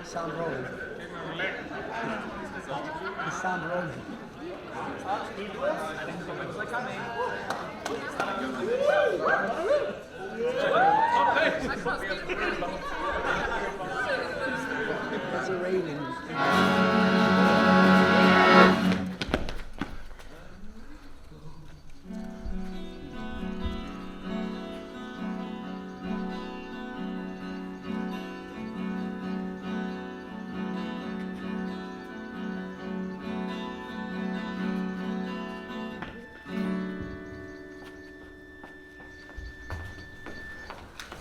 Sound rolling. The sound rolling. There's a railing.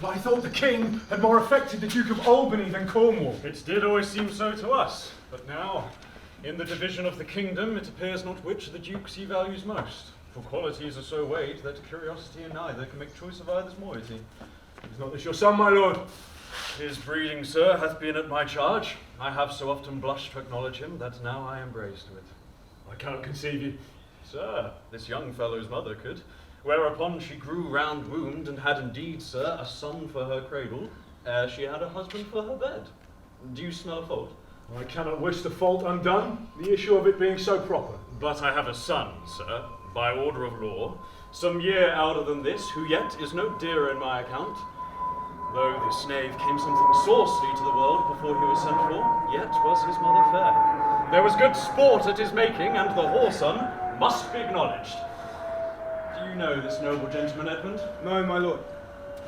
I thought the king had more affected the Duke of Albany than Cornwall. It did always seem so to us, but now, in the division of the kingdom, it appears not which of the dukes he values most. For qualities are so weighed that curiosity in neither can make choice of either's moiety. Is not this your son, my lord? His breeding, sir, hath been at my charge. I have so often blushed to acknowledge him that now I am braced with. I cannot conceive you. Sir, this young fellow's mother could. Whereupon she grew round-wombed, and had indeed, sir, a son for her cradle, ere she had a husband for her bed. Do you smell a fault? I cannot wish the fault undone, the issue of it being so proper. But I have a son, sir, by order of law, some year elder than this, who yet is no dearer in my account. Though this knave came something saucily to the world before he was sent for, yet was his mother fair. There was good sport at his making, and the whoreson must be acknowledged. Do you know this noble gentleman, Edmund? No, my lord.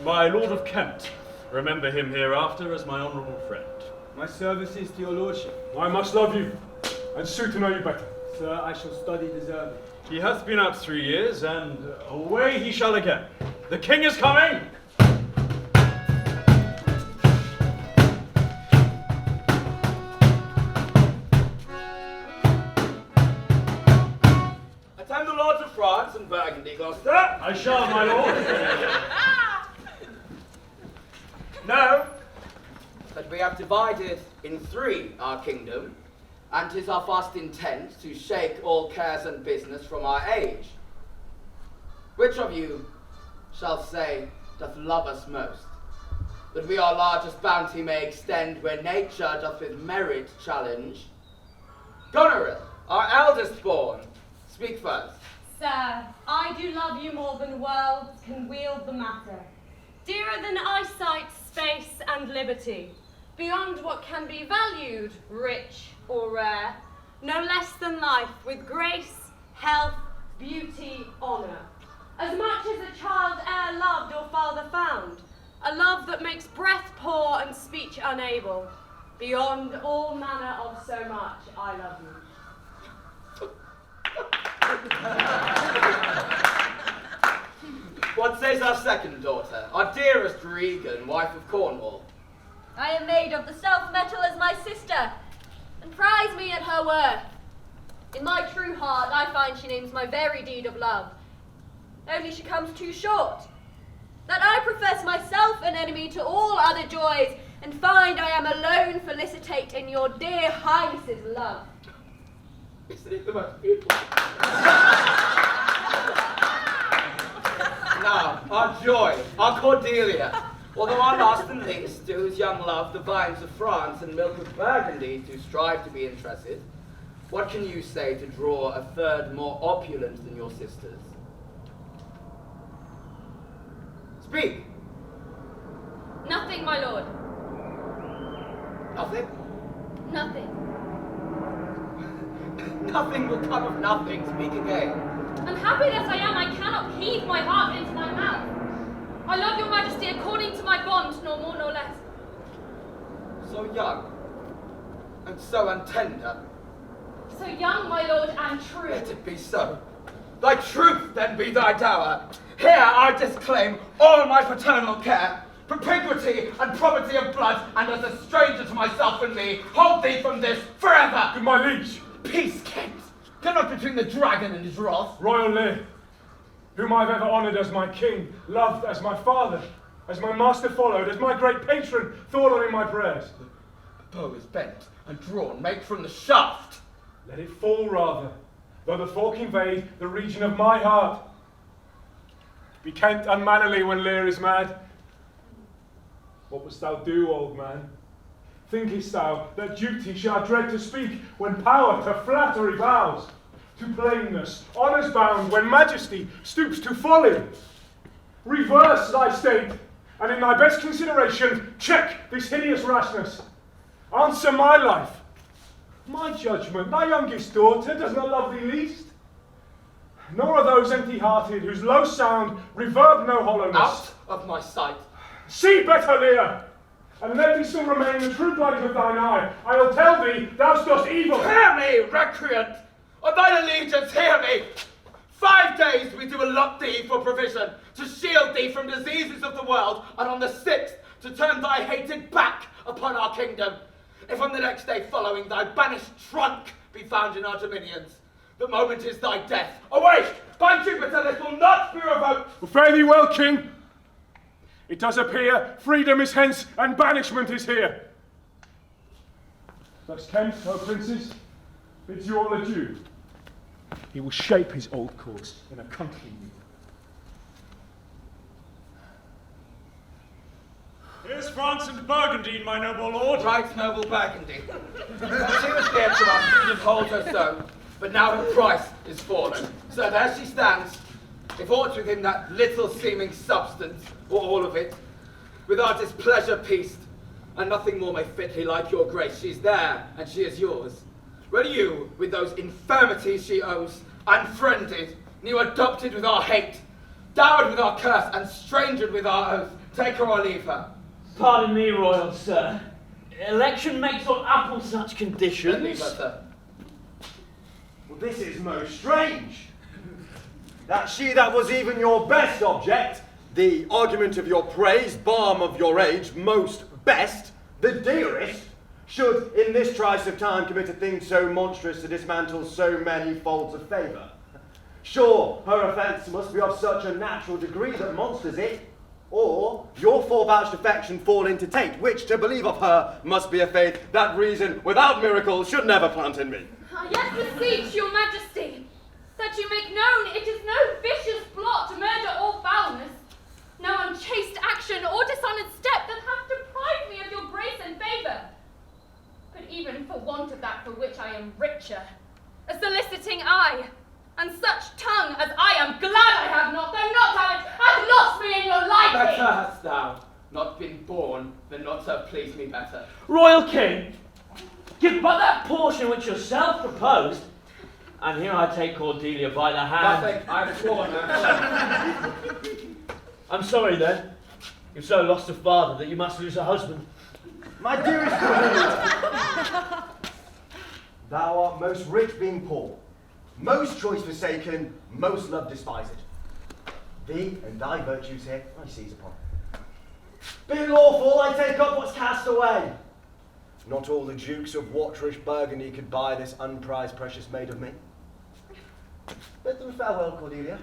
My Lord of Kent. Remember him hereafter as my honourable friend. My services to your lordship. I must love you, and sue to know you better. Sir, I shall study deserving. He hath been out 3 years, and away he shall again. The king is coming! Attend the lords of France and Burgundy, Gloucester. I shall, my lord. Know that we have divided in 3 our kingdom, and 'tis our fast intent to shake all cares and business from our age. Which of you shall say doth love us most, that we our largest bounty may extend where nature doth with merit challenge? GONERIL, our eldest born, speak first. Sir, I do love you more than worlds can wield the matter. Dearer than eyesight, space, and liberty. Beyond what can be valued, rich or rare. No less than life, with grace, health, beauty, honour. As much as a child e'er loved or father found. A love that makes breath poor and speech unable. Beyond all manner of so much, I love you. What says our second daughter, our dearest Regan, wife of Cornwall? I am made of the self-metal as my sister, and prize me at her worth. In my true heart I find she names my very deed of love, only she comes too short. That I profess myself an enemy to all other joys, and find I am alone felicitate in your dear highness's love. Isn't it the most beautiful? Now, our joy, our Cordelia, although our last and least, to whose young love the vines of France and milk of Burgundy do strive to be interested, what can you say to draw a third more opulent than your sisters? Speak! Nothing, my lord. Nothing? Nothing. Nothing will come of nothing, speak again. Unhappy that I am, I cannot heave my heart into my mouth. I love your majesty according to my bond, nor more nor less. So young, and so untender. So young, my lord, and true. Let it be so. Thy truth then be thy dower. Here I disclaim all my paternal care, propinquity and property of blood, and as a stranger to myself and me, hold thee from this forever. Good my liege. Peace, Kent. Cannot between the dragon and his wrath. Royal Lear, whom I've ever honoured as my king, loved as my father, as my master followed, as my great patron thought on in my prayers. The bow is bent and drawn, make from the shaft. Let it fall rather, though the fork invade the region of my heart. Be Kent unmannerly when Lear is mad? What wouldst thou do, old man? Thinkest thou that duty shall dread to speak when power to flattery bows? To plainness, honour's bound when majesty stoops to folly? Reverse thy state, and in thy best consideration check this hideous rashness. Answer my life, my judgment. Thy youngest daughter does not love thee least. Nor are those empty-hearted whose low sound reverb no hollowness. Out of my sight. See better, Lear, and let me still remain the true light of thine eye. I'll tell thee thou dost evil. Hear me, recreant! On thine allegiance, hear me! 5 days we do allot thee for provision, to shield thee from diseases of the world, and on the 6th to turn thy hated back upon our kingdom. If on the next day following thy banished trunk be found in our dominions, the moment is thy death. Awake! By Jupiter, this will not be revoked! Well, fare thee well, King. It does appear freedom is hence and banishment is here. Thus Kent, O princes, bids you all adieu. He will shape his old course in a country new. Here's France and Burgundy, my noble lord. Right, noble Burgundy. She was dear to us and holds her so, but now her price is fallen. So there she stands, if aught within that little seeming substance, or all of it, with our displeasure pieced, and nothing more may fitly like your grace. She's there, and she is yours. Ready you, with those infirmities she owes, unfriended, new adopted with our hate, dowered with our curse, and strangered with our oath, take her or leave her. Pardon me, royal sir. Election makes on apple such conditions. Then leave her, sir. Well, this is most strange. That she that was even your best object, the argument of your praise, balm of your age, most best, the dearest, should in this trice of time commit a thing so monstrous to dismantle so many folds of favour. Sure, her offence must be of such a natural degree that monsters it, or your forevouched affection fall into tate, which to believe of her must be a faith that reason without miracle should never plant in me. I yet beseech your majesty, that you make known it is no vicious plot to murder or foulness, no unchaste action or dishonoured step that hath deprived me of your grace and favour, but even for want of that for which I am richer, a soliciting eye, and such tongue as I am glad I have not, though not have it, hath lost me in your liking. Better hast thou not been born than not to have pleased me better. Royal king, give but that portion which yourself proposed, and here I take Cordelia by the hand. Nothing, I've sworn her. I'm sorry then, you've so lost a father that you must lose a husband. My dearest Cordelia, thou art most rich being poor, most choice forsaken, most love despised. Thee and thy virtues here I seize upon. Being lawful, I take up what's cast away. Not all the dukes of Watterish Burgundy could buy this unprized precious maid of me. Bid them farewell, Cordelia.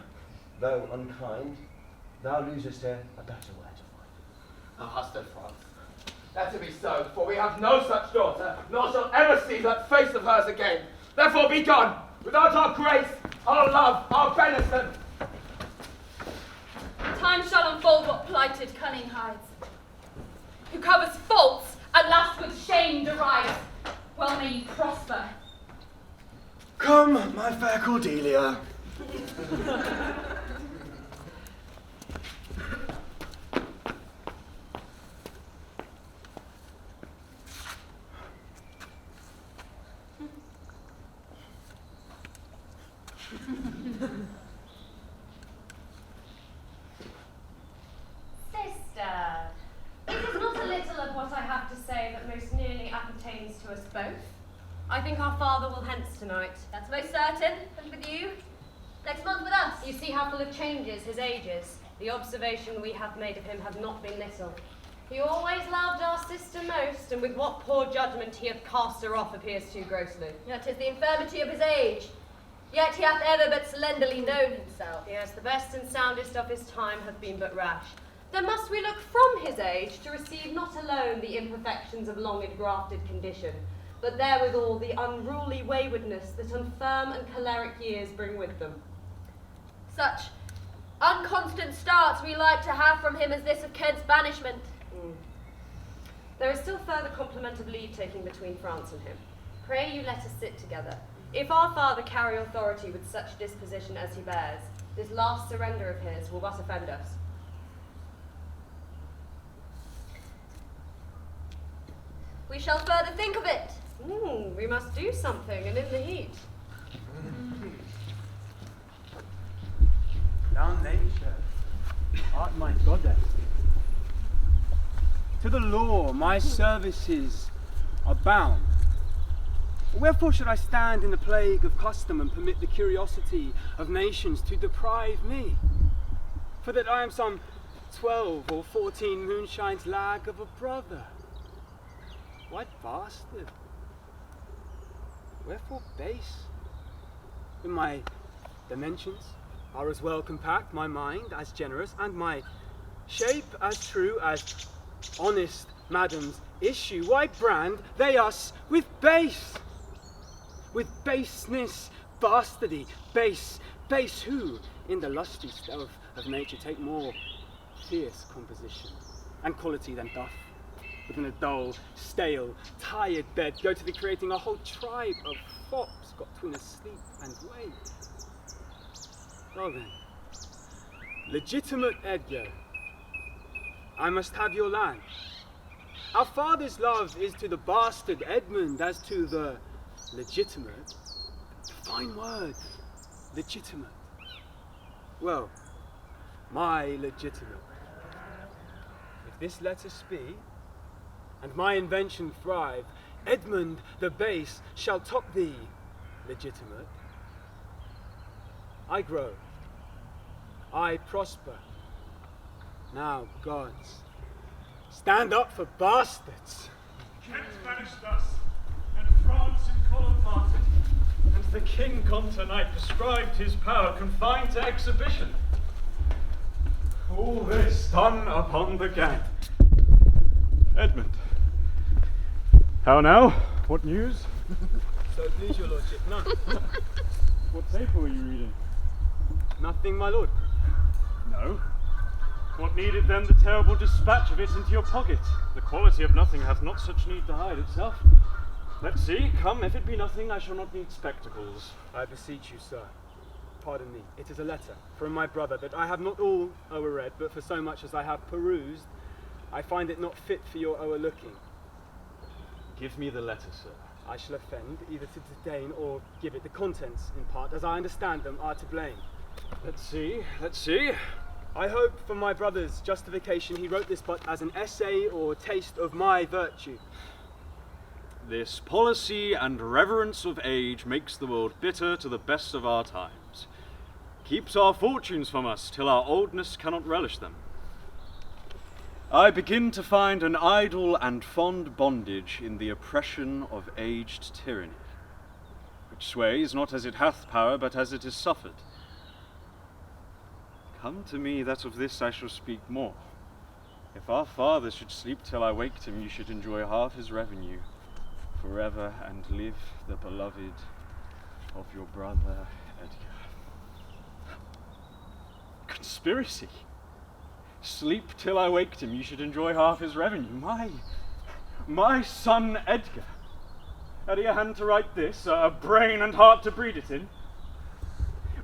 Though unkind, thou losest here a better way to find. Thou hast it, France. Let it be so, for we have no such daughter, nor shall ever see that face of hers again. Therefore be gone, without our grace, our love, our benison. Time shall unfold what plighted cunning hides. Who covers faults, at last with shame derides. Well may ye prosper. Come, my fair Cordelia. Sister, it is not a little of what I have to say that most nearly appertains to us both. I think our father will hence tonight. That's most certain, and with you, next month with us. You see how full of changes his age is. The observation we have made of him have not been little. He always loved our sister most, and with what poor judgment he hath cast her off appears too grossly. Yet 'tis the infirmity of his age. Yet he hath ever but slenderly known himself. Yes, the best and soundest of his time have been but rash. Then must we look from his age to receive not alone the imperfections of long engrafted condition, but therewithal the unruly waywardness that infirm and choleric years bring with them. Such unconstant starts we like to have from him as this of Kent's banishment. There is still further compliment of leave taking between France and him. Pray you let us sit together. If our father carry authority with such disposition as he bears, this last surrender of his will but offend us. We shall further think of it. We must do something, and in the heat. Thou nature art my goddess. To the law my services are bound. Wherefore should I stand in the plague of custom and permit the curiosity of nations to deprive me? For that I am some 12 or 14 moonshines lag of a brother. What bastard? Wherefore base? In my dimensions are as well compact, my mind as generous, and my shape as true as honest madam's issue. Why brand they us with base? With baseness, bastardy, base who, in the lusty stealth of nature, take more fierce composition and quality than doth, within a dull, stale, tired bed, go to the creating a whole tribe of fops got between asleep and wake. Well then, legitimate Edgar, I must have your land. Our father's love is to the bastard Edmund as to the legitimate. Fine word, legitimate. Well, my legitimate. If this letter speak, and my invention thrive, Edmund the base shall top thee, legitimate. I grow, I prosper. Now, gods, stand up for bastards. Kent banished us, and France in color parted, and the king gone tonight prescribed his power confined to exhibition. All this done upon the gang. Edmund, how now? What news? So please, your lordship, none. What paper were you reading? Nothing, my lord. No. What needed then the terrible dispatch of it into your pocket? The quality of nothing hath not such need to hide itself. Let's see, come, if it be nothing, I shall not need spectacles. I beseech you, sir, pardon me, it is a letter from my brother that I have not all o'erread, but for so much as I have perused, I find it not fit for your o'erlooking. Give me the letter, sir. I shall offend either to disdain or give it. The contents, in part, as I understand them, are to blame. Let's see. I hope for my brother's justification he wrote this but as an essay or taste of my virtue. This policy and reverence of age makes the world bitter to the best of our times, keeps our fortunes from us till our oldness cannot relish them. I begin to find an idle and fond bondage in the oppression of aged tyranny, which sways not as it hath power, but as it is suffered. Come to me that of this I shall speak more. If our father should sleep till I waked him, you should enjoy half his revenue forever and live the beloved of your brother Edgar. Conspiracy. Sleep till I waked him, you should enjoy half his revenue. My son Edgar. Had he a hand to write this, a brain and heart to breed it in?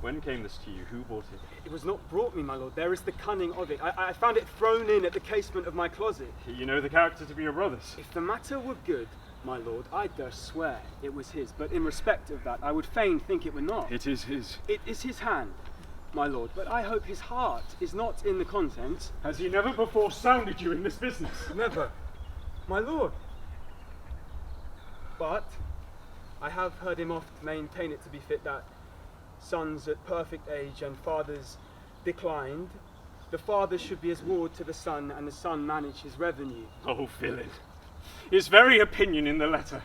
When came this to you? Who brought it? It was not brought me, my lord. There is the cunning of it. I found it thrown in at the casement of my closet. You know the character to be your brother's. If the matter were good, my lord, I durst swear it was his. But in respect of that, I would fain think it were not. It is his. It is his hand, my lord, but I hope his heart is not in the contents. Has he never before sounded you in this business? Never, my lord. But I have heard him oft maintain it to be fit that sons at perfect age and fathers declined, the father should be as ward to the son, and the son manage his revenue. Oh, villain. His very opinion in the letter.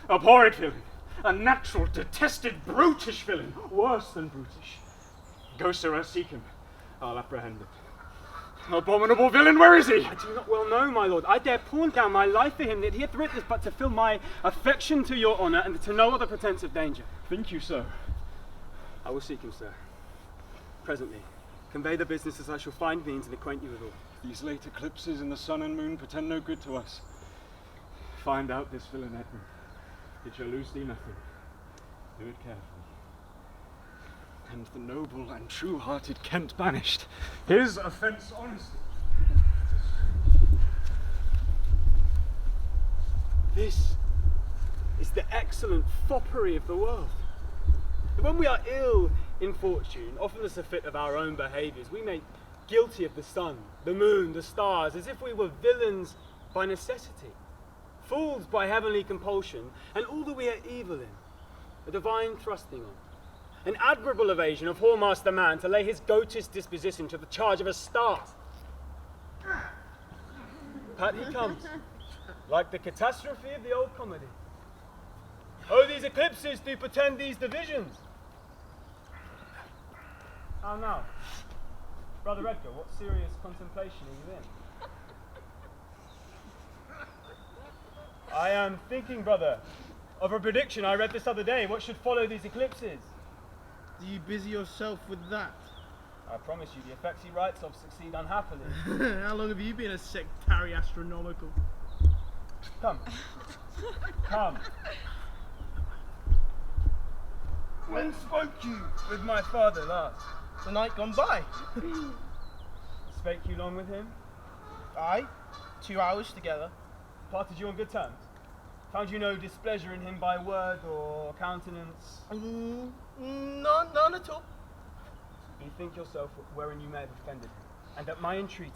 Abhorred villain. A natural, detested, brutish villain. Worse than brutish. Go, sir, seek him. I'll apprehend him. Abominable villain, where is he? I do not well know, my lord. I dare pawn down my life for him, that he hath writ this but to fill my affection to your honour, and to no other pretence of danger. Think you so? I will seek him, sir. Presently. Convey the business as I shall find means and acquaint you with all. These late eclipses in the sun and moon portend no good to us. Find out this villain Edmund. It shall lose thee nothing. Do it carefully. And the noble and true-hearted Kent banished. His offence honesty. This is the excellent foppery of the world. When we are ill in fortune, often as a fit of our own behaviours, we make guilty of the sun, the moon, the stars, as if we were villains by necessity, fools by heavenly compulsion, and all that we are evil in, a divine thrusting on. An admirable evasion of whoremaster man to lay his goatish disposition to the charge of a star. Pat he comes, like the catastrophe of the old comedy. Oh, these eclipses do portend these divisions. How now? Brother Edgar, what serious contemplation are you in? I am thinking, brother, of a prediction I read this other day, what should follow these eclipses. Do you busy yourself with that? I promise you the effects he writes of succeed unhappily. How long have you been a sectary astronomical? Come. Come. When spoke you? With my father last. The night gone by. Spake you long with him? Aye, 2 hours together. Parted you on good terms? Found you no displeasure in him by word or countenance? None at all. Bethink yourself wherein you may have offended him, and at my entreaty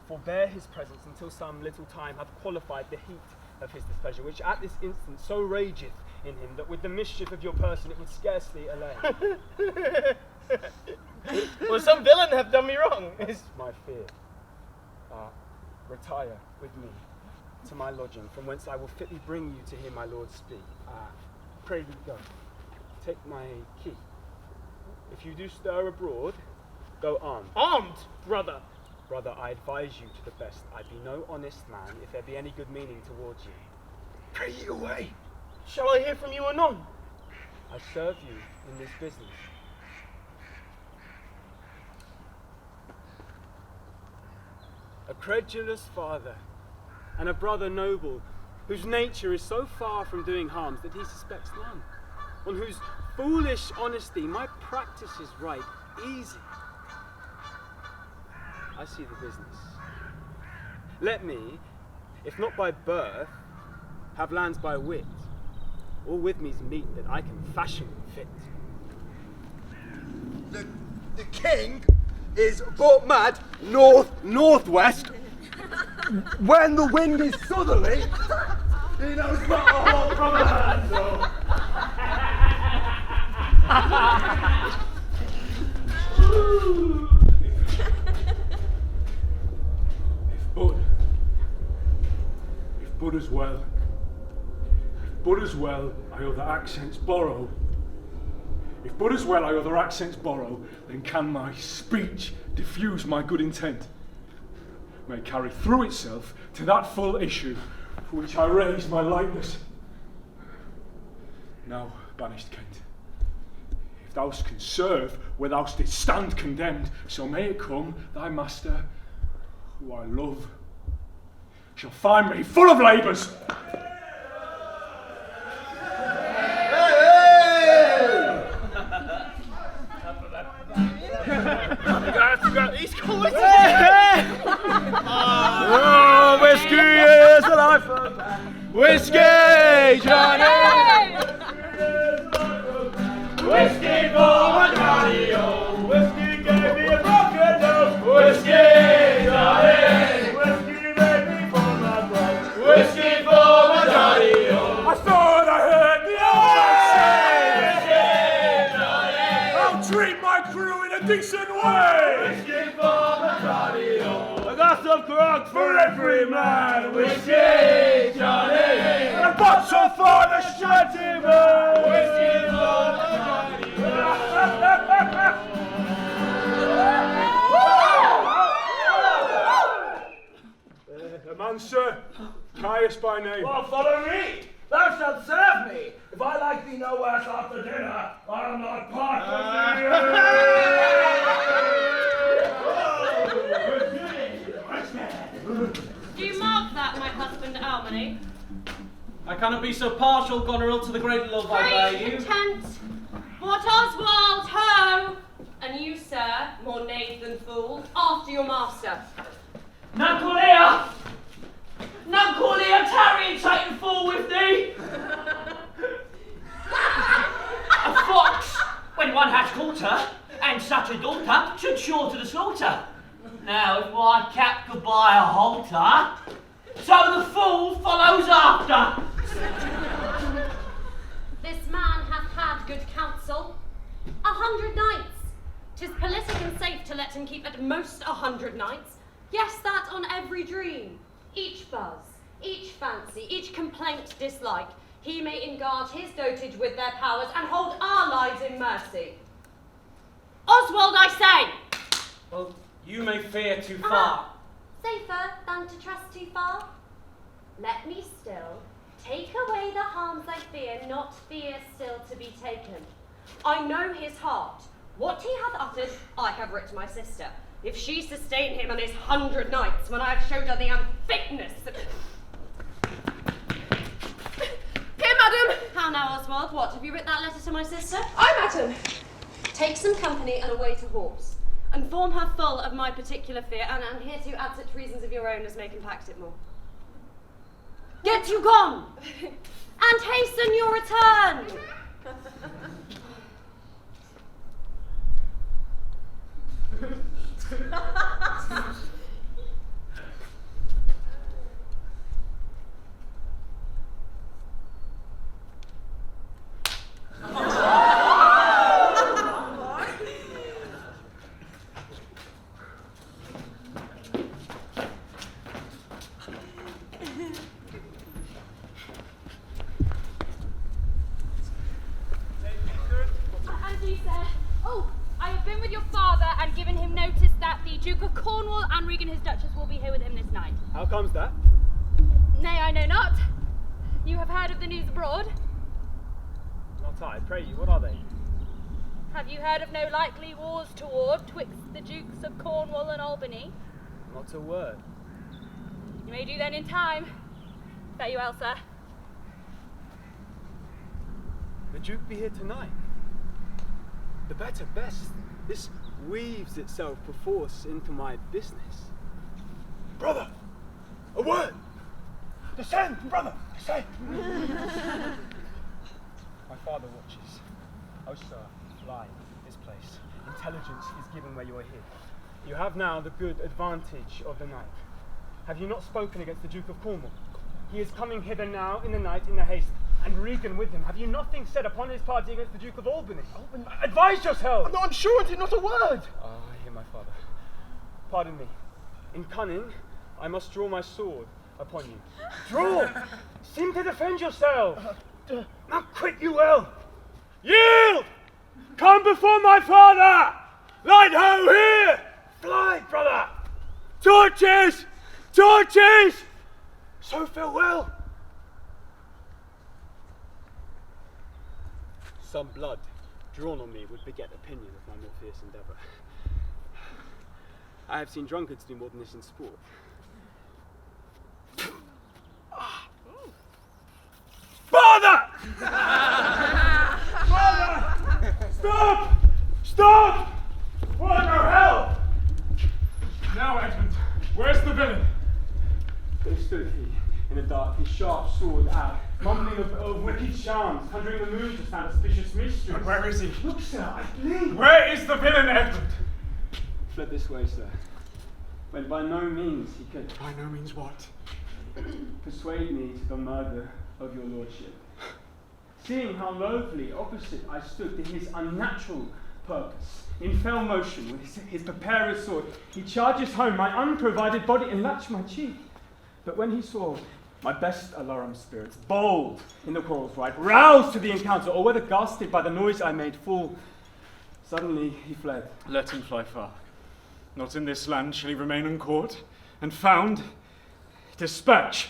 forbear his presence until some little time hath qualified the heat of his displeasure, which at this instant so rageth in him that with the mischief of your person it would scarcely allay. Will some villain have done me wrong? Is my fear. Retire with me to my lodging, from whence I will fitly bring you to hear my lord speak. Pray you go. Take my key. If you do stir abroad, go armed. Armed, brother. Brother, I advise you to the best. I be no honest man, if there be any good meaning towards you. Pray you away. Shall I hear from you anon? I serve you in this business. A credulous father, and a brother noble, whose nature is so far from doing harms that he suspects none, on whose foolish honesty my practice is right, easy. I see the business. Let me, if not by birth, have lands by wit, all with me's meet that I can fashion fit. The king is but mad northwest. When the wind is southerly, he knows not a hole from a handle. If Bud as well, I other accents borrow. If Bud as well I other accents borrow, then can my speech diffuse my good intent, may carry through itself to that full issue for which I raise my lightness. Now, banished Kent, if thou can serve where thou didst stand condemned, so may it come thy master, who I love, shall find me full of labours. He's calling to Oh, whiskey is the life of man. Whiskey, Johnny! Whiskey for my Johnny, oh. Whiskey gave me a broken nose. Whiskey, Johnny. Whiskey made me for my brother. Whiskey for my Johnny, oh. I thought I heard the old say. Whiskey, Johnny. I'll treat my crew in a decent way. Whiskey for my Johnny, oh. I got some grog for every man. Whiskey, Johnny. And a bottle for the shanty man. Whiskey for my Johnny. A man, sir, Caius by name. Well, follow me. Thou shalt serve me. If I like thee no worse after dinner, I'll not part with thee. Do you mark that, my husband Albany? I cannot be so partial, Goneril, to the great love I bear you. Content. What Oswald, ho! And you, sir, more knave than fool, after your master. Nuncle Lear! Nuncle Lear, tarry and take the fall with thee! A fox, when one has caught her, and such a daughter, should sure to the slaughter. Now, if my cap could buy a halter, so the fool follows after. This man hath had good counsel. 100 knights. 'Tis politic and safe to let him keep at most 100 knights. Yes, that on every dream. Each buzz, each fancy, each complaint, dislike, he may enguard his dotage with their powers and hold our lives in mercy. Oswald, I say! Well, you may fear too far. Safer than to trust too far. Let me still take away the harms I fear, not fear still to be taken. I know his heart. What he hath uttered, I have writ my sister. If she sustain him and his 100 knights, when I have showed her the unfitness of... Here, madam! How now, Oswald? What, have you writ that letter to my sister? Aye, madam! Take some company and away to horse, and form her full of my particular fear, and hereto add such reasons of your own as may compact it more. Get you gone, and hasten your return. Duke of Cornwall and Regan his Duchess will be here with him this night. How comes that? Nay, I know not. You have heard of the news abroad? Not I, pray you, what are they? Have you heard of no likely wars toward twixt the Dukes of Cornwall and Albany? Not a word. You may do then in time. Fare you well, sir. The Duke be here tonight. The better, best. This weaves itself perforce into my business. Brother, a word. Descend, brother, descend. My father watches. Oh, sir, fly this place. Intelligence is given where you are hid. You have now the good advantage of the night. Have you not spoken against the Duke of Cornwall? He is coming hither now in the night in the haste, and Regan with him. Have you nothing said upon his party against the Duke of Albany? Advise yourself! I'm sure it is not a word. Ah, I hear my father. Pardon me. In cunning, I must draw my sword upon you. Draw! Seem to defend yourself! Now quit you well! Yield! Come before my father! Light ho here! Fly, brother! Torches! Torches! So farewell! Some blood drawn on me would beget opinion of my more fierce endeavour. I have seen drunkards do more than this in sport. Father! Father! Stop! Stop! What the hell? Now, Edmund, where's the villain? There stood he in the dark, his sharp sword out, mumbling of wicked charms, conjuring the moon to stand auspicious mysteries. And where is he? Look, sir, I bleed. Where is the villain, Edmund? Fled this way, sir. When by no means he could. By no means what? Persuade me to the murder of your lordship. Seeing how loathly opposite I stood to his unnatural purpose, in fell motion with his preparer's sword, he charges home my unprovided body and latched my cheek. But when he saw my best alarum spirits, bold in the quarrel's right, roused to the encounter, or whether ghastly by the noise I made full, suddenly he fled. Let him fly far. Not in this land shall he remain uncaught, and found. Dispatch,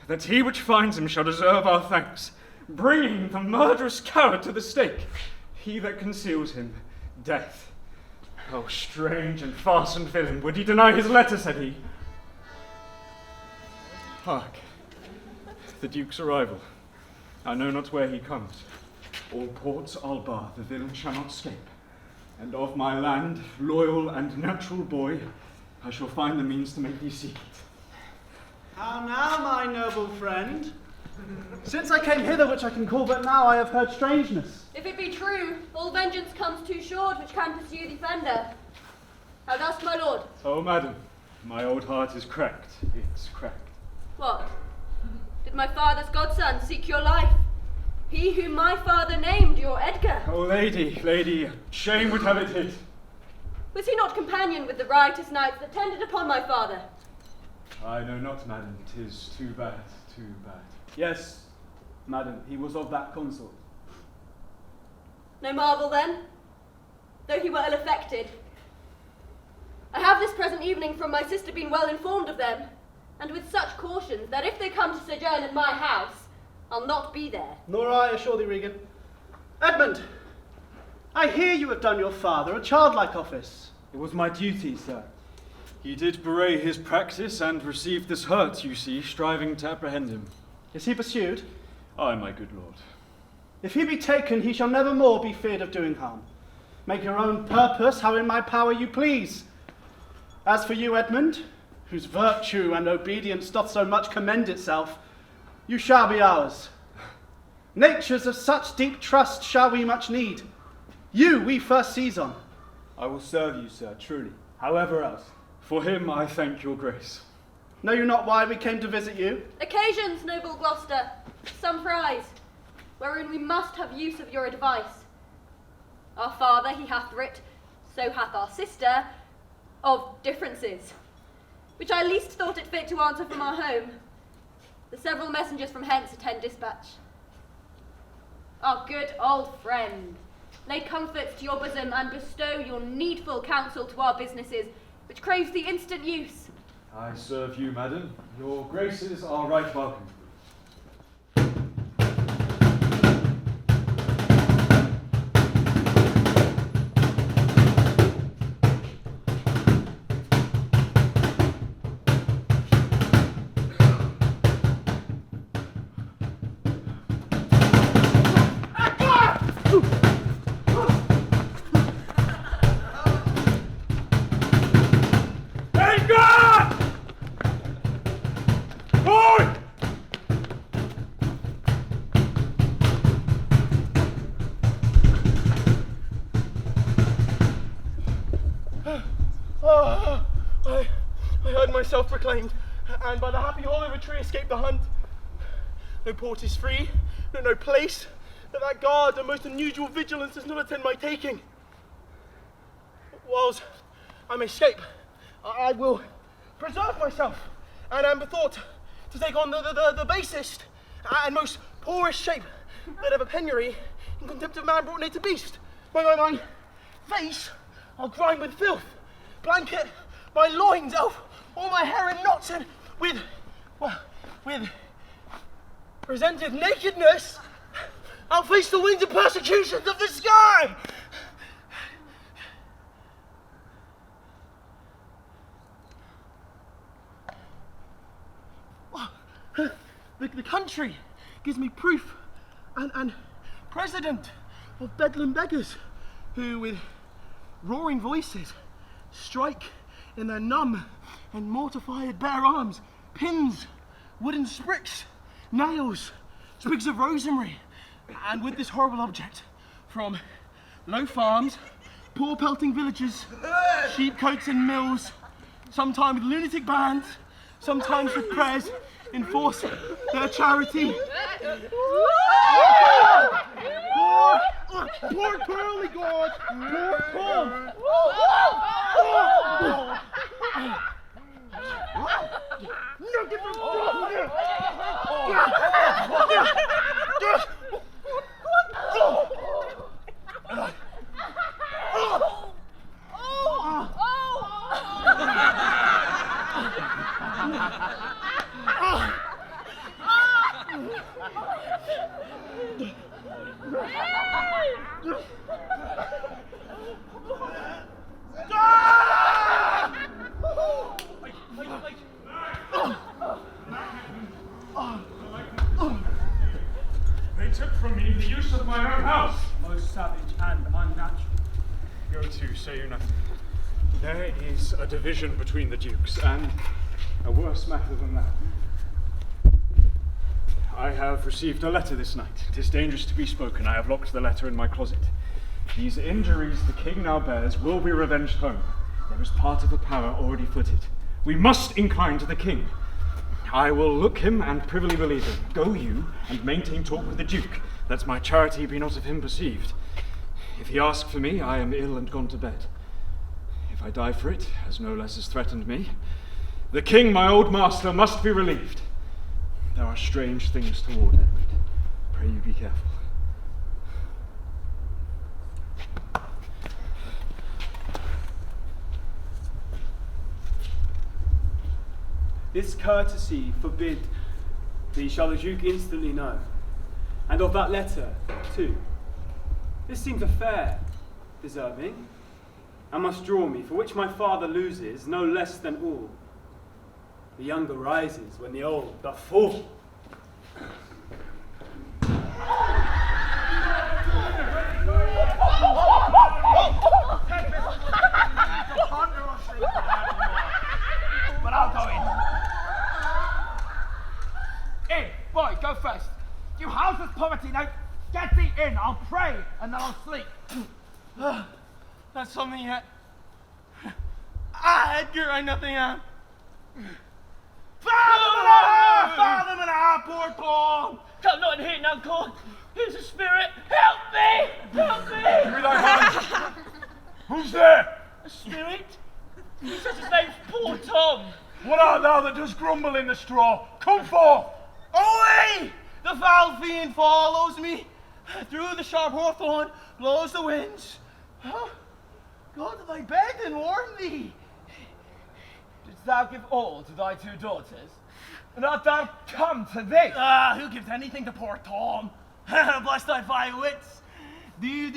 that he which finds him shall deserve our thanks, bringing the murderous coward to the stake, he that conceals him, death. Oh, strange and fastened villain, would he deny his letter, said he? Hark, the Duke's arrival. I know not where he comes. All ports I'll bar, the villain shall not escape. And of my land, loyal and natural boy, I shall find the means to make thee seek it. How now, my noble friend? Since I came hither, which I can call but now, I have heard strangeness. If it be true, all vengeance comes too short, which can pursue the offender. How dost, my lord? Oh, madam, my old heart is cracked. It's cracked. What? Did my father's godson seek your life? He whom my father named your Edgar? Oh, lady, shame would have it hid. Was he not companion with the riotous knights that tended upon my father? I know not, madam. 'Tis too bad, too bad. Yes, madam, he was of that consort. No marvel then, though he were ill-affected. I have this present evening from my sister been well informed of them, and with such cautions that if they come to sojourn in my house, I'll not be there. Nor I, assure thee, Regan. Edmund, I hear you have done your father a childlike office. It was my duty, sir. He did bewray his practice and received this hurt, you see, striving to apprehend him. Is he pursued? Aye, my good lord. If he be taken, he shall never more be feared of doing harm. Make your own purpose how in my power you please. As for you, Edmund, whose virtue and obedience doth so much commend itself, you shall be ours. Natures of such deep trust shall we much need. You we first seize on. I will serve you, sir, truly, however else. For him I thank your grace. Know you not why we came to visit you? Occasions, noble Gloucester, some prize, wherein we must have use of your advice. Our father he hath writ, so hath our sister, of differences, which I least thought it fit to answer from our home. The several messengers from hence attend dispatch. Our good old friend, lay comforts to your bosom and bestow your needful counsel to our businesses, which craves the instant use. I serve you, madam. Your graces are right welcome. Proclaimed, and by the happy olive tree escaped the hunt. No port is free, no place, that guard and most unusual vigilance does not attend my taking. Whilst I may escape, I will preserve myself, and am bethought to take on the basest and most poorest shape that ever penury and contempt of man brought near to beast. My face I'll grind with filth, blanket my loins, all my hair in knots, and with presented nakedness, I'll face the winds and persecutions of the sky. The country gives me proof and precedent of Bedlam beggars who, with roaring voices, strike in their numb and mortified bare arms pins, wooden spricks, nails, sprigs of rosemary, and with this horrible object from low farms, poor pelting villages, sheepcotes and mills, sometimes with lunatic bands, sometimes with prayers, enforce their charity. Poor Curley, God! Poor say you nothing. There is a division between the dukes, and a worse matter than that. I have received a letter this night. It is dangerous to be spoken. I have locked the letter in my closet. These injuries the king now bears will be revenged home. There is part of the power already footed. We must incline to the king. I will look him and privily believe him. Go you and maintain talk with the duke, that my charity be not of him perceived. If he ask for me, I am ill and gone to bed. If I die for it, as no less has threatened me, the king, my old master, must be relieved. There are strange things toward Edmund. Pray you be careful. This courtesy forbid thee shall the Duke instantly know, and of that letter too. This seems a fair deserving, and must draw me, for which my father loses no less than all. The younger rises when the old doth fall. But I'll go in. In, boy, go first. You house of poverty, now get thee in. I'll pray and then I'll sleep. That's something yet. Edgar, I nothing am. Father, poor Thorne. Come not in here now, God. Here's a spirit. Help me! Help me! Give me thy hand. Who's there? A spirit? He says his name's Poor Tom. What art thou that does grumble in the straw? Come forth! Away! The foul fiend follows me. Through the sharp hawthorn blows the winds. Oh, go to thy bed and warm thee. Didst thou give all to thy two daughters? And art thou come to this? Who gives anything to poor Tom? Bless thy fine wits. Do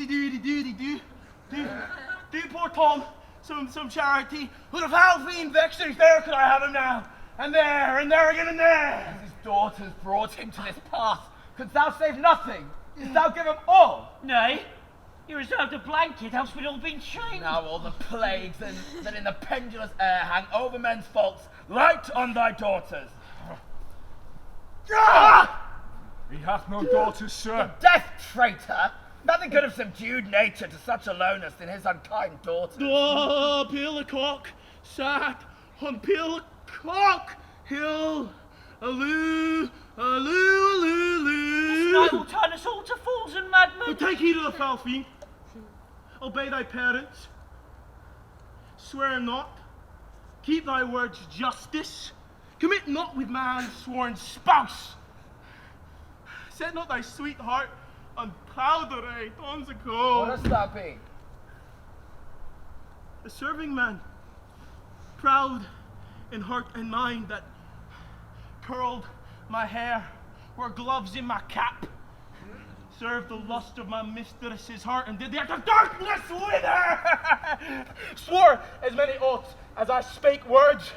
poor Tom some charity. Who the foul fiend vexes, there could I have him now. And there again, and there. His daughters brought him to this pass. Couldst thou save nothing? Didst thou give him all? Nay, you reserved a blanket, else we'd all been shamed. Now all the plagues that in the pendulous air hang over men's faults, light on thy daughters. He hath no daughters, sir. Death traitor! Nothing could have subdued nature to such aloneness than his unkind daughters. Oh, Pillicock sat on Pillicock Hill. Alloo, alloo, alloo, This night will turn us all to fools and madmen. But take heed of the foul fiend. Obey thy parents. Swear not. Keep thy words justice. Commit not with man's sworn spouse. Set not thy sweetheart on powdery Tonsico. What hast thou been? A serving man, proud in heart and mind, that curled my hair, wore gloves in my cap, served the lust of my mistress's heart, and did the act of darkness with her. Swore as many oaths as I spake words,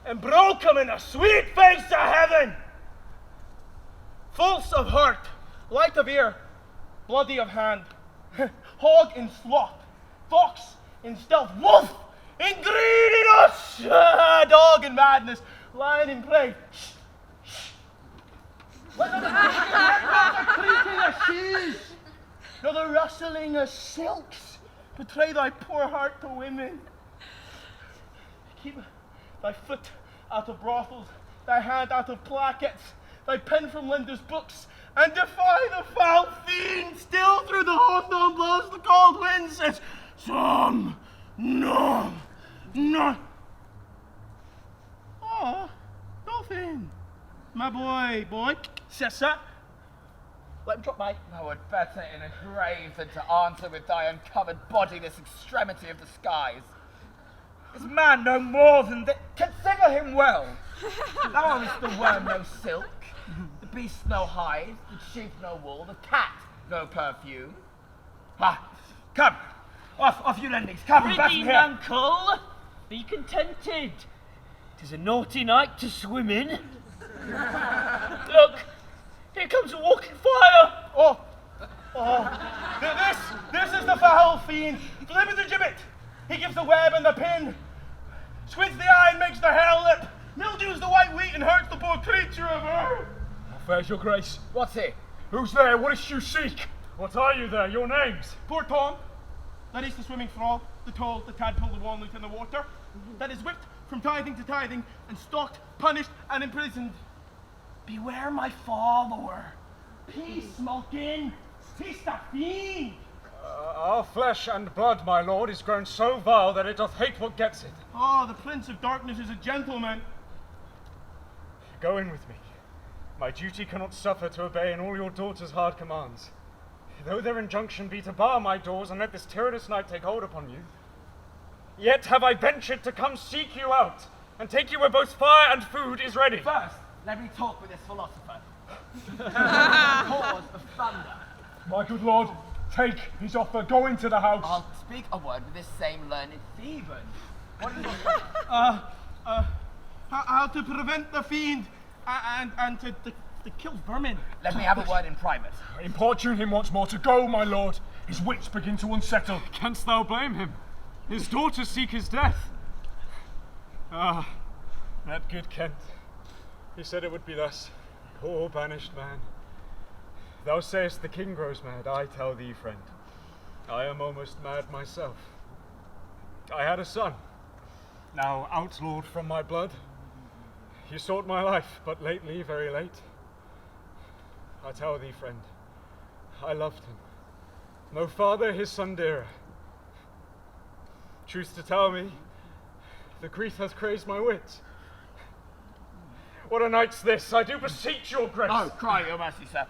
and broke them in the sweet face of heaven. False of heart, light of ear, bloody of hand, hog in sloth, fox in stealth, wolf in greediness, dog in madness, lion in play. Let not the creaking of shoes, nor the rustling of silks betray thy poor heart to women. Keep thy foot out of brothels, thy hand out of plackets, thy pen from lenders' books, and defy the foul fiend. Still through the hawthorn blows the cold wind, says, some, no. Oh, Dolphin, my boy, says that. Let him drop, mate. Thou wert better in a grave than to answer with thy uncovered body this extremity of the skies. Is man no more than that? Consider him well. Thou owest the worm no silk, the beast no hide, the sheep no wool, the cat no perfume. Come, off you lendings, come and back Prithee, here. uncle, be contented. 'Tis a naughty night to swim in. Look, here comes a walking fire. Oh, This is the foul fiend. Deliver the gibbet. He gives the web and the pin. Squints the eye and makes the hell lip. Mildews the white wheat and hurts the poor creature of her. Fares your grace. What's it? Who's there? What is you seek? What are you there? Your names? Poor Tom. That is the swimming frog, the toad, the tadpole, the walnut in the water. That is whipped from tithing to tithing and stalked, punished, and imprisoned. Beware my follower. Peace, Malkin. Taste the fiend. Our flesh and blood, my lord, is grown so vile that it doth hate what gets it. The Prince of Darkness is a gentleman. Go in with me. My duty cannot suffer to obey in all your daughter's hard commands. Though their injunction be to bar my doors and let this tyrannous night take hold upon you, yet have I ventured to come seek you out, and take you where both fire and food is ready. First, let me talk with this philosopher. Cause of thunder. My good lord, take his offer, go into the house. I'll speak a word with this same learned Theban. What is your How to prevent the fiend and to kill vermin. Let me have a word in private. Importune him once more to go, my lord. His wits begin to unsettle. Canst thou blame him? His daughters seek his death. Ah, that good Kent. He said it would be thus. Poor banished man. Thou sayest the king grows mad. I tell thee, friend, I am almost mad myself. I had a son, now outlawed from my blood. He sought my life, but lately, very late. I tell thee, friend, I loved him. No father, his son dearer. Truth to tell me, the grief hath crazed my wits. What a night's this, I do beseech your grace. Oh, cry your mercy, sir.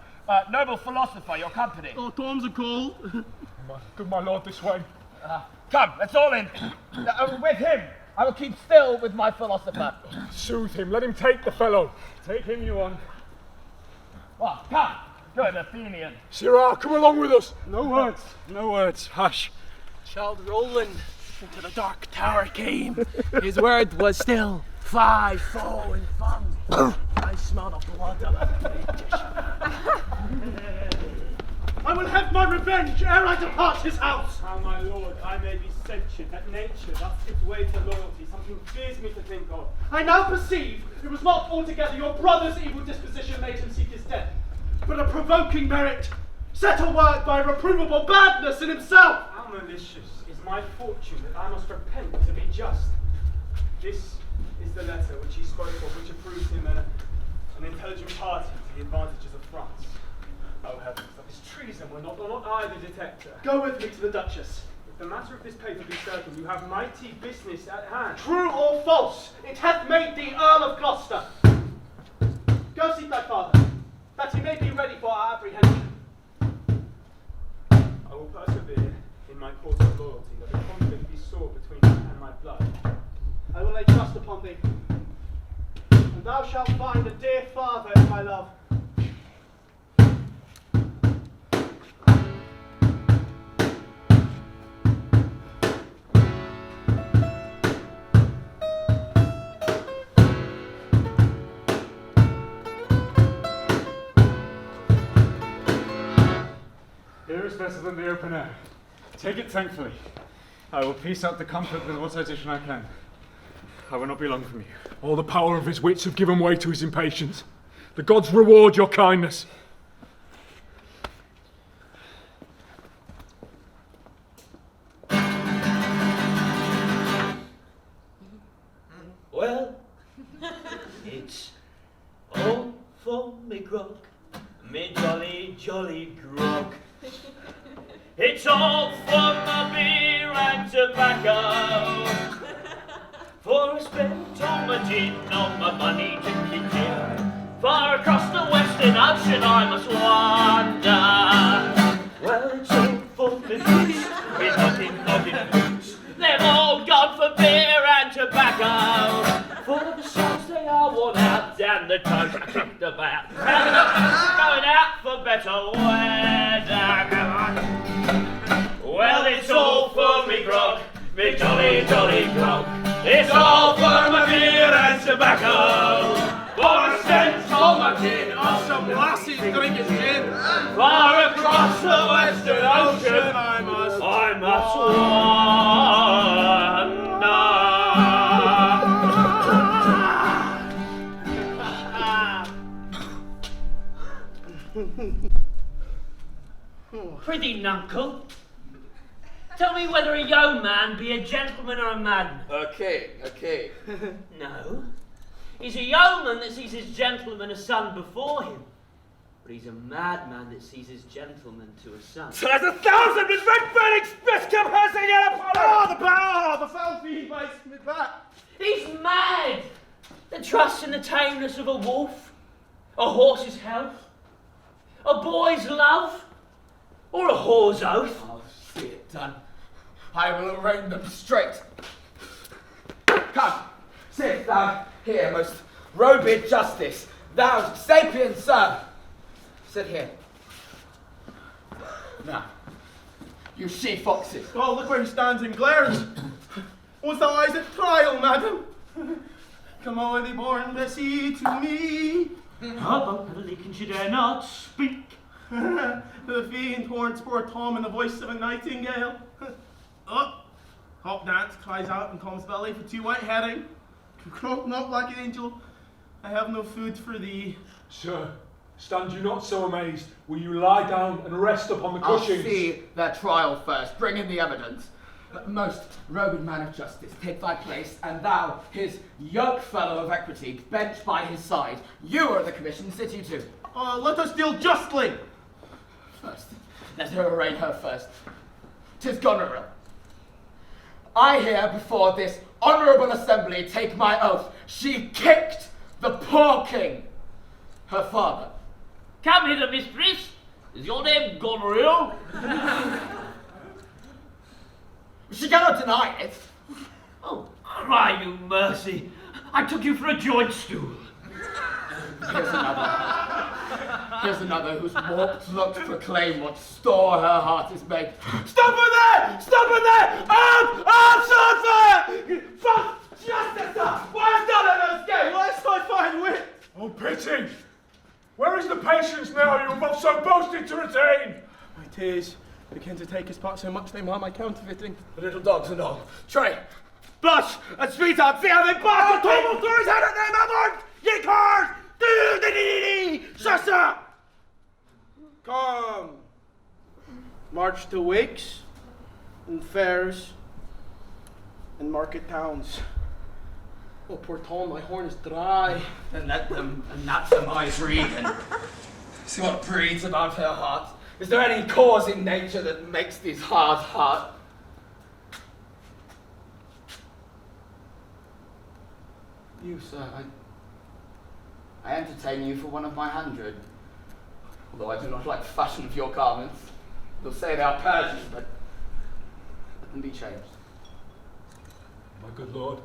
Noble philosopher, your company. Tom's a call. Good my lord, this way. Come, let's all in. With him, I will keep still with my philosopher. Soothe him, let him take the fellow. Take him, you on. Well, come, good Athenian. Sirrah, come along with us. No words, hush. Child Roland into the dark tower came. His word was still 5, 4, and fun. I smell the blood of a British. I will have my revenge ere I depart his house. How, my lord, I may be censured that nature thus gives way to loyalty, something fears me to think of. I now perceive it was not altogether your brother's evil disposition made him seek his death, but a provoking merit, set a word by reprovable badness in himself. How malicious is my fortune that I must repent to be just. This is the letter which he spoke of, which approves him an intelligent party to the advantages of France. Oh heavens, that this treason were not I the detector. Go with me to the Duchess. If the matter of this paper be certain, you have mighty business at hand. True or false, it hath made thee Earl of Gloucester. Go seek thy father, that he may be ready for our apprehension. I will persevere in my cause of loyalty, that the conflict be sore between him and my blood. I will lay trust upon thee, and thou shalt find a dear father in my love. Here is better than the open air. Take it thankfully. I will piece out the comfort with what addition I can. I will not be long from you. All the power of his wits have given way to his impatience. The gods reward your kindness. Well, it's all for me grog, me jolly, jolly grog. It's all for my beer and tobacco, for I spent all my gin on my money to keep here. Far across the Western Ocean I must wander. Well, it's all for me boots, with nothing boots. They've all gone for beer and tobacco, for the songs they are worn out and the toes are kicked about. And the going out for better weather. Well, it's all for me grog, me jolly, jolly grog. It's all for my beer and tobacco, for I spent all my a king of some lassies drinking gin. Far across the western ocean I must wander. Prithee, nuncle, tell me whether a yeoman be a gentleman or a madman. A king. No. He's a yeoman that sees his gentleman a son before him. But he's a madman that sees his gentleman to a son. So there's 1,000 with red burning spits come hurting in upon Oh, the foul fiend bites me back. He's mad that trusts in the tameness of a wolf, a horse's health, a boy's love, or a whore's oath. I'll see it done. I will arraign them straight. Come, sit thou here, most robed justice, thou sapient sir. Sit here. Now, you she-foxes. Oh, look where he stands and glares. Was the eyes at trial, madam? Come o'er the born Bessie to me. About Leakin she dare not speak. The fiend horns poor Tom in the voice of a nightingale. Up, hop dance cries out and Tom's belly for 2 white herring. Croak not like an angel. I have no food for thee. Sir, stand you not so amazed. Will you lie down and rest upon the cushions? I'll see their trial first. Bring in the evidence. Most robed man of justice, take thy place, and thou, his yoke fellow of equity, bench by his side. You are the commission, sit you too. Let us deal justly. First, let her arraign her first. 'Tis GONERIL. I here before this honourable assembly take my oath. She kicked the poor king, her father. Come hither, mistress. Is your name GONERIL? She cannot deny it. Oh, cry you mercy. I took you for a joint stool. Here's another whose warped looks proclaim what store her heart is made. Stop her there! Stop her there! Up, sword fire! Fuck justice, sir! Why has done her escape? Lest I find wit. Oh, pity! Where is the patience now you have both so boasted to retain? My tears begin to take his part so much they mar my counterfeiting. The little dogs and all. Tray, blush, and sweetheart, see how they bark! The table through his head at them, Edward! Ye curs! Do-de-de-de-de! Shasta! Come. March to wakes and fairs and market towns. Oh, poor Tom, my horn is dry. Then let them anatomize REGAN. See what breathes about her heart. Is there any cause in nature that makes these hard heart? You, sir, I entertain you for one of my 100. Although I do not like the fashion of your garments. You'll say they are Persian, but let them be changed. My good lord,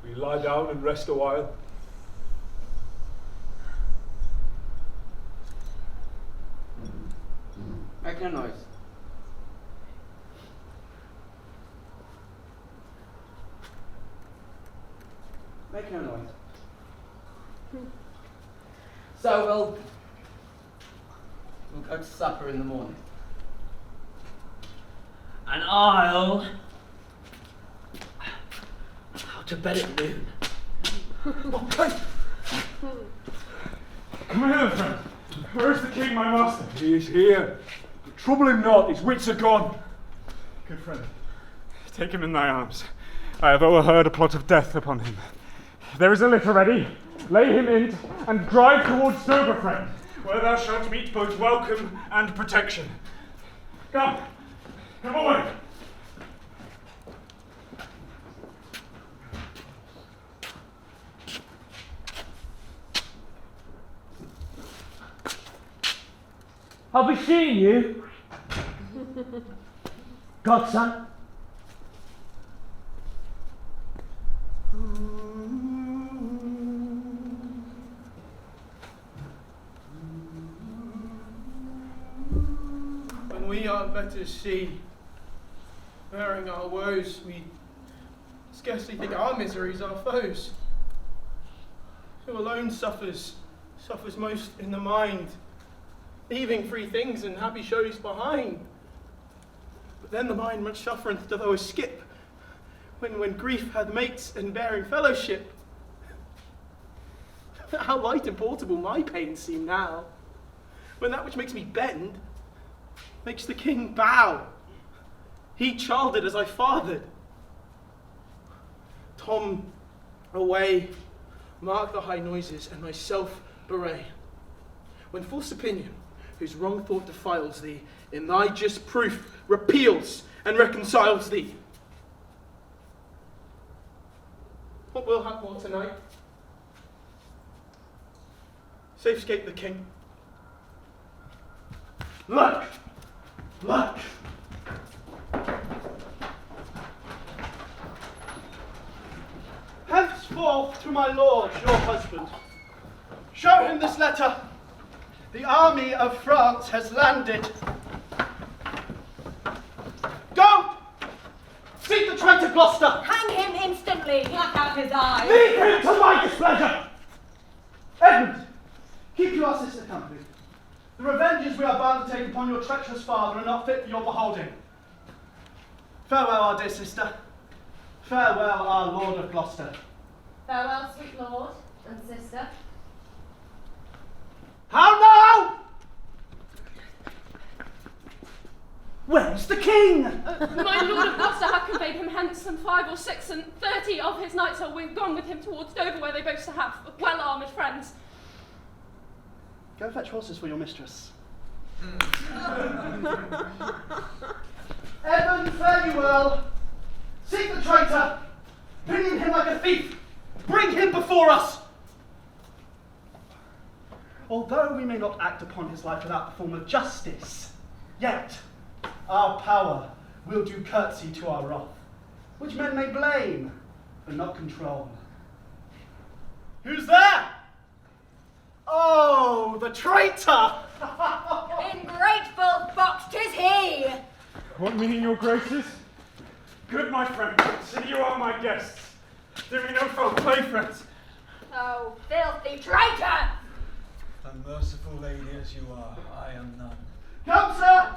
will you lie down and rest a while? Make no noise. Make no noise. So we'll go to supper in the morning. And I'll to bed at noon. Come here, friend. Where's the king, my master? He is here. Trouble him not, his wits are gone. Good friend, take him in thy arms. I have overheard a plot of death upon him. There is a litter ready. Lay him in and drive towards Stoker, friend, where thou shalt meet both welcome and protection. Come away. I'll be seeing you, godson. When we are better see, bearing our woes, we scarcely think our miseries our foes. who alone suffers most in the mind, leaving free things and happy shows behind. But then the mind much suffereth doth always skip, when grief hath mates and bearing fellowship. How light and portable my pains seem now, when that which makes me bend makes the king bow. He childed as I fathered. Tom, away, mark the high noises, and myself bewray. When false opinion, whose wrong thought defiles thee, in thy just proof repeals and reconciles thee. What will happen more tonight? Safe escape the king. Look! Look! Henceforth to my lord, your husband. Show him this letter. The army of France has landed. Go! Seek the traitor Gloucester! Hang him instantly! Pluck out his eyes! Leave him to my displeasure! Edmund, keep you our sister company. The revenges we are bound to take upon your treacherous father are not fit for your beholding. Farewell, our dear sister. Farewell, our Lord of Gloucester. Farewell, sweet lord and sister. How now? Where's the king? My lord of Gloucester hath conveyed him hence, and 5 or 6 and 30 of his knights are gone with him towards Dover, where they boast to have well-armoured friends. Go fetch horses for your mistress. Edmund, fare you well. Seek the traitor. Pinion him like a thief. Bring him before us. Although we may not act upon his life without the form of justice, yet our power will do curtsy to our wrath, which men may blame, but not control. Who's there? Oh, the traitor! Ingrateful fox, 'tis he! What mean your graces? Good my friend, consider you are my guests. Do me no foul play, friends. Oh, filthy traitor! Unmerciful lady as you are, I am none. Come, sir!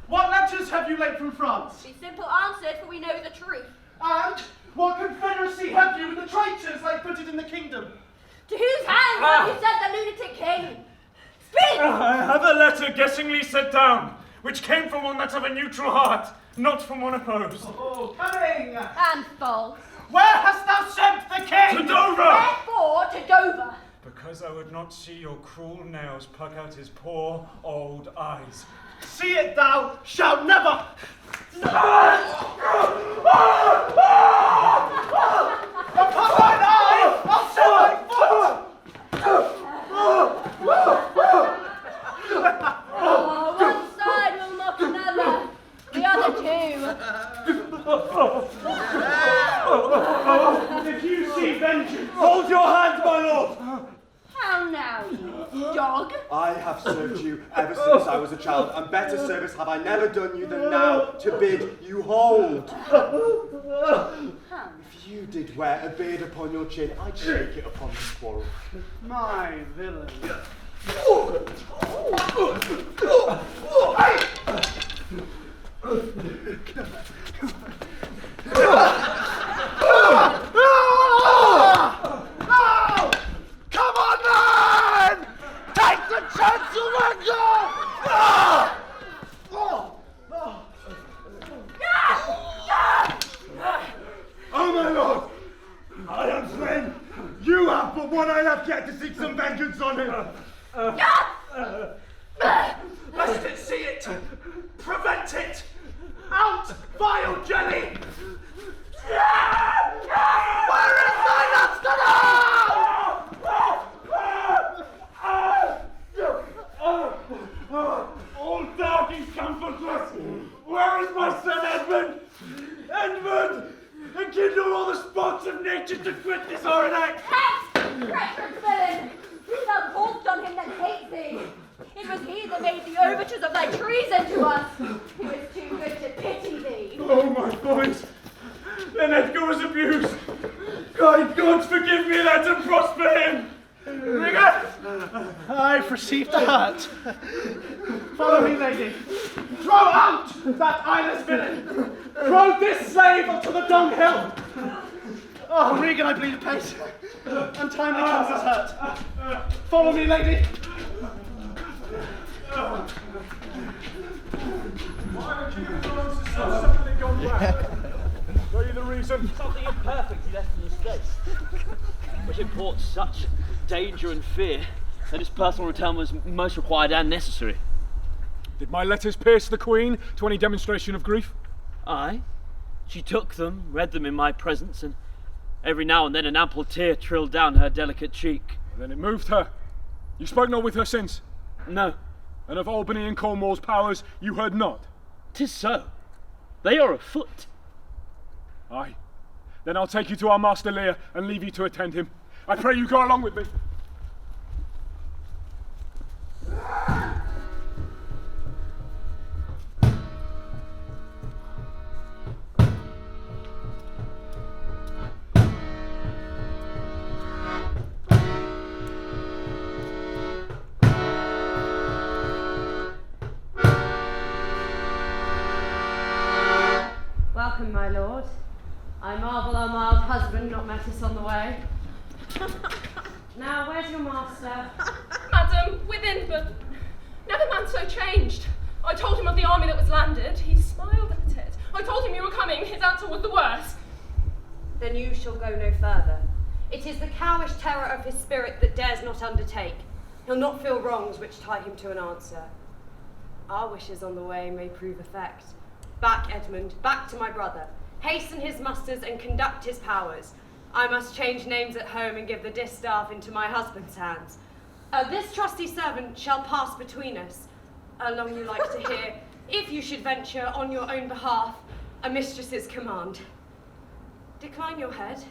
What letters have you laid from France? Be simple answered, for we know the truth. And what confederacy have you with the traitors like footed in the kingdom? To whose hands have you sent the lunatic king? Speak! I have a letter guessingly set down, which came from one that's of a neutral heart, not from one opposed. Oh, coming! And false. Where hast thou sent the king? To Dover! Wherefore to Dover? Because I would not see your cruel nails pluck out his poor old eyes. See it thou shalt never! Upon thine eye, I'll set thy foot! Oh, one side will mock another, the other two. If you see vengeance, Hold your hand, my lord! How now, you dog? I have served you ever since I was a child, and better service have I never done you than now to bid you hold. If you did wear a beard upon your chin, I'd shake it upon this quarrel. my villain. Come on, man! Take the chance of Edgar! Oh, my lord! I am slain! You have but one eye left yet to seek some vengeance on him! Lest it see it! Prevent it! Out, vile jelly! Where is thy Lucinda? All dark and comfortless! Where is my son Edmund? Edmund! Enkindle all the sparks of nature to quit this horrid act! Treacherous villain! Thou call'st on him that hates thee. It was he that made the overtures of thy treason to us. He was too good to pity thee. Oh, my boys! Then Edgar was abused! Kind God, forgive me that and prosper him! Regan! I've received a hurt. Follow me, lady. Throw out that eyeless villain. Throw this slave onto the dunghill. Oh, Regan, I bleed apace. Untimely comes this hurt. Follow me, lady. Why the King of France has so suddenly gone black? Tell you the reason. Something imperfect he left in his face, which imports such danger and fear that his personal return was most required and necessary. Did my letters pierce the Queen to any demonstration of grief? Aye. She took them, read them in my presence, and every now and then an ample tear trilled down her delicate cheek. Then it moved her. You spoke not with her since? No. And of Albany and Cornwall's powers you heard not? 'Tis so. They are afoot. Aye. Then I'll take you to our Master Lear and leave you to attend him. I pray you go along with me. Welcome, my lord. I marvel our mild husband not met us on the way. Now, where's your master? Madam, within, but never man so changed. I told him of the army that was landed. He smiled at it. I told him you were coming. His answer was the worse. Then you shall go no further. It is the cowish terror of his spirit that dares not undertake. He'll not feel wrongs which tie him to an answer. Our wishes on the way may prove effect. Back, Edmund, back to my brother. Hasten his musters and conduct his powers. I must change names at home and give the distaff into my husband's hands. This trusty servant shall pass between us. Long you like to hear, if you should venture on your own behalf, a mistress's command. Decline your head.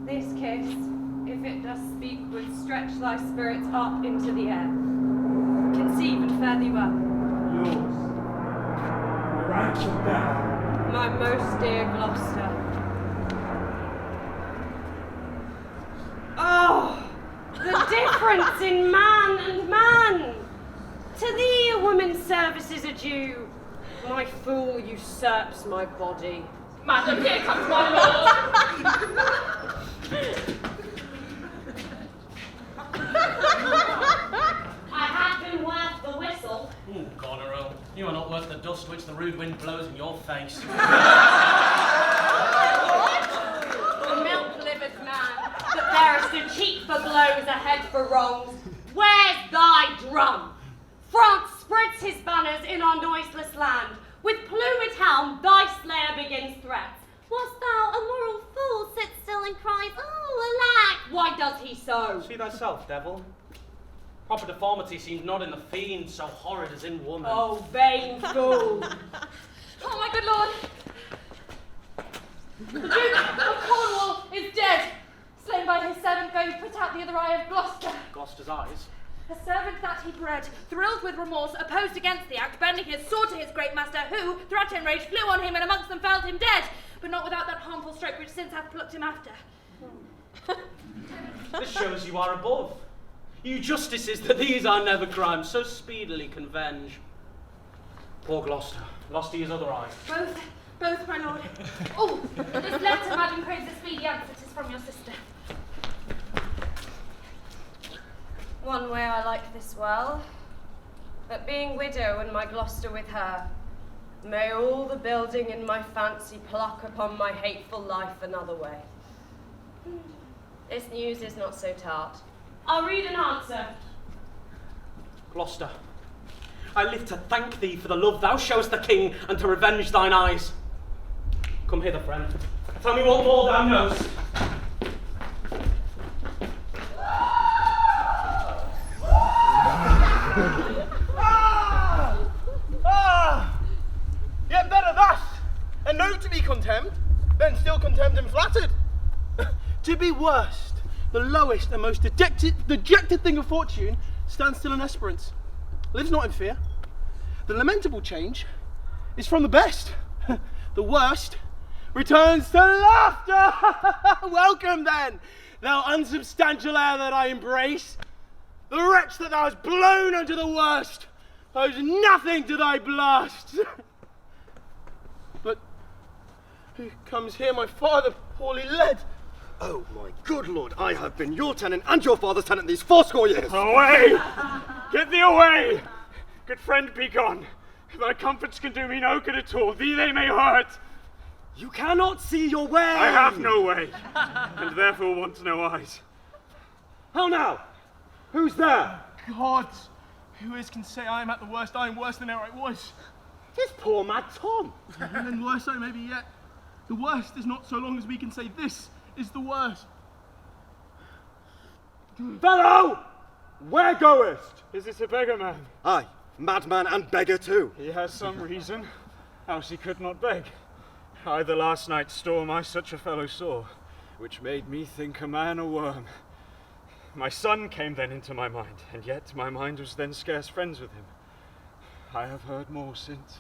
This kiss, if it does speak, would stretch thy spirits up into the air. Conceive and fare thee well. Yours. My rank and death. My most dear Gloucester. Oh, the difference in man and man. To thee a woman's services are due. My fool usurps my body. Madam, here comes my lord. I have been worth the whistle. GONERIL, you are not worth the dust which the rude wind blows in your face. The milk-livered man that bearest a cheek for blows, a head for wrongs. Where's thy drum? France spreads his banners in our noiseless land. With plumaged helm, thy slayer begins threats. Wast thou a moral fool, sit still and cries, oh, alack, why does he so? See thyself, devil. Proper deformity seems not in the fiend so horrid as in woman. Oh, vain fool. Oh, my good lord. The Duke of Cornwall is dead, slain by his servant going to put out the other eye of Gloucester. Gloucester's eyes. A servant that he bred, thrilled with remorse, opposed against the act, bending his sword to his great master, who, throughout enrage, flew on him, and amongst them felled him dead, but not without that harmful stroke which since hath plucked him after. This shows you are above. You justices that these are never crimes so speedily convenge. Poor Gloucester, lost he his other eye. Both, my lord. Oh, this letter, madam, craves a speedy answer. 'Tis from your sister. One way I like this well, that being widow and my Gloucester with her, may all the building in my fancy pluck upon my hateful life another way. This news is not so tart. I'll read an answer. Gloucester, I live to thank thee for the love thou showest the king and to revenge thine eyes. Come hither, friend. Tell me what more thou knowest. Yet better thus, and know to be contemned, than still contemned and flattered. To be worst, the lowest and most dejected thing of fortune, stands still in esperance, lives not in fear. The lamentable change is from the best. The worst returns to laughter. Welcome then, thou unsubstantial air that I embrace. The wretch that thou hast blown unto the worst owes nothing to thy blast. But who comes here? My father poorly led. Oh, my good lord, I have been your tenant and your father's tenant these 80 years. Away! Get thee away! Good friend, be gone. Thy comforts can do me no good at all. Thee they may hurt. You cannot see your way. I have no way, and therefore want no eyes. How now? Who's there? Gods, who is can say I am at the worst? I am worse than ever I was. Tis poor mad Tom. And then worse I may be yet. The worst is not so long as we can say this is the worst. Fellow! Where goest? Is this a beggar man? Aye, madman and beggar too. He has some reason, else he could not beg. I the last night's storm I such a fellow saw, which made me think a man a worm. My son came then into my mind, and yet my mind was then scarce friends with him. I have heard more since.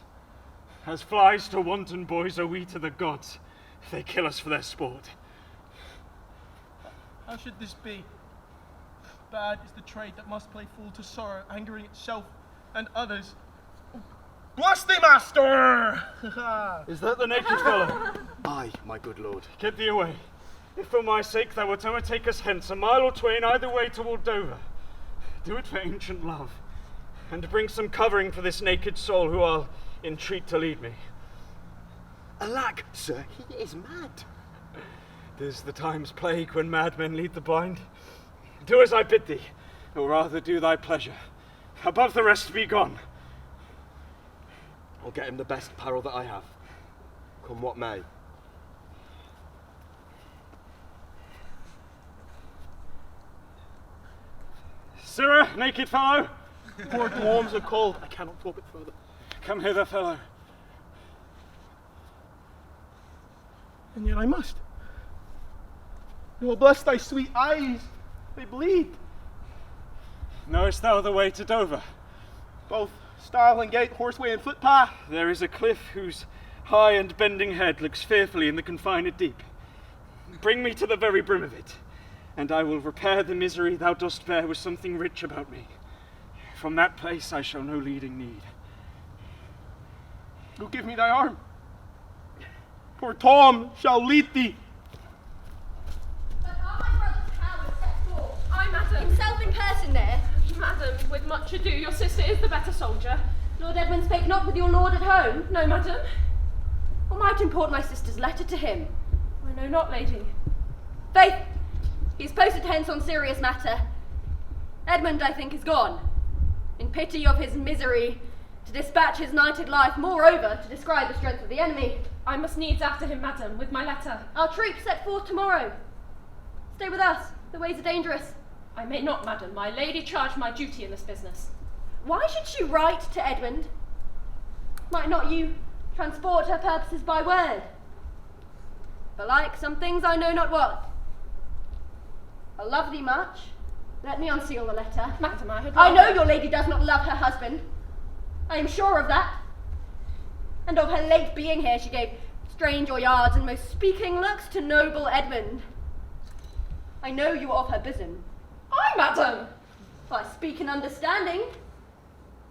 As flies to wanton boys are we to the gods, if they kill us for their sport. How should this be? Bad is the trade that must play fool to sorrow, angering itself and others. Bless thee, master! Is that the naked fellow? Aye, my good lord. Get thee away. If for my sake thou wert overtake us hence, a mile or twain either way toward Dover, do it for ancient love, and bring some covering for this naked soul who I'll entreat to lead me. Alack, sir, he is mad. 'Tis the time's plague when madmen lead the blind. Do as I bid thee, or rather do thy pleasure. Above the rest be gone. I'll get him the best apparel that I have, come what may. Sirrah, naked fellow! Poor dwarves are cold. I cannot talk it further. Come hither, fellow. And yet I must. Oh, bless thy sweet eyes. They bleed. Knowest thou the way to Dover? Both stile and gate, horseway and footpath. There is a cliff whose high and bending head looks fearfully in the confined deep. Bring me to the very brim of it, and I will repair the misery thou dost bear with something rich about me. From that place I shall no leading need. Go give me thy arm. Poor Tom shall lead thee. But are my brother's powers set forth? Aye, madam. Himself in person there. Madam, with much ado, your sister is the better soldier. Lord Edmund spake not with your lord at home. No, madam. What might import my sister's letter to him? I know not, lady. Faith, he's posted hence on serious matter. Edmund, I think, is gone. In pity of his misery, to dispatch his knighted life, moreover, to describe the strength of the enemy. I must needs after him, madam, with my letter. Our troops set forth tomorrow. Stay with us, the ways are dangerous. I may not, madam. My lady charged my duty in this business. Why should she write to Edmund? Might not you transport her purposes by word? Belike some things I know not what. I love thee much. Let me unseal the letter. Madam, I know your lady does not love her husband. I am sure of that. And of her late being here she gave strange yards and most speaking looks to noble Edmund. I know you are of her bosom. Aye, madam. If I speak in understanding,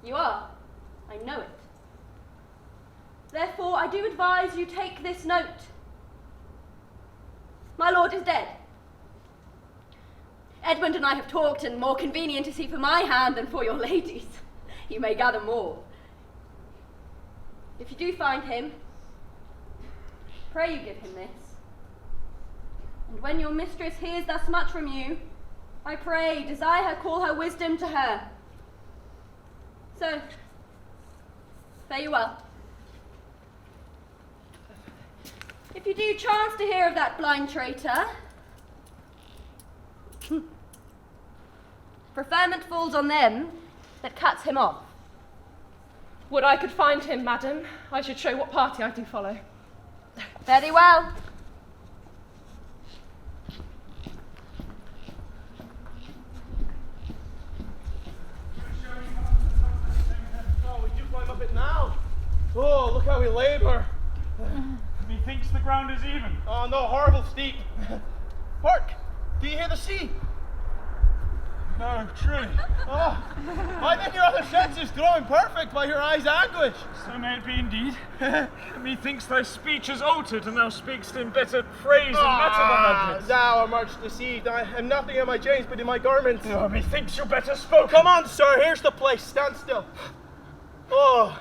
you are. I know it. Therefore I do advise you take this note. My lord is dead. Edmund and I have talked, and more convenient is he for my hand than for your lady's. You may gather more. If you do find him, pray you give him this. And when your mistress hears thus much from you, I pray, desire her, call her wisdom to her. So, fare you well. If you do chance to hear of that blind traitor, preferment falls on them that cuts him off. Would I could find him, madam, I should show what party I do follow. Fare thee well. Oh, we do climb up it now. Oh, look how we labour. Methinks the ground is even. Oh no, horrible steep. Hark! Do you hear the sea? No, truly. Oh, I think your other sense is growing perfect by your eyes' anguish. So may it be indeed. Methinks thy speech is altered, and thou speakst in better phrase and matter than thou didst. Thou art much deceived. I am nothing in my chains but in my garments. Oh, methinks you better spoke. Come on, sir, here's the place. Stand still. Oh,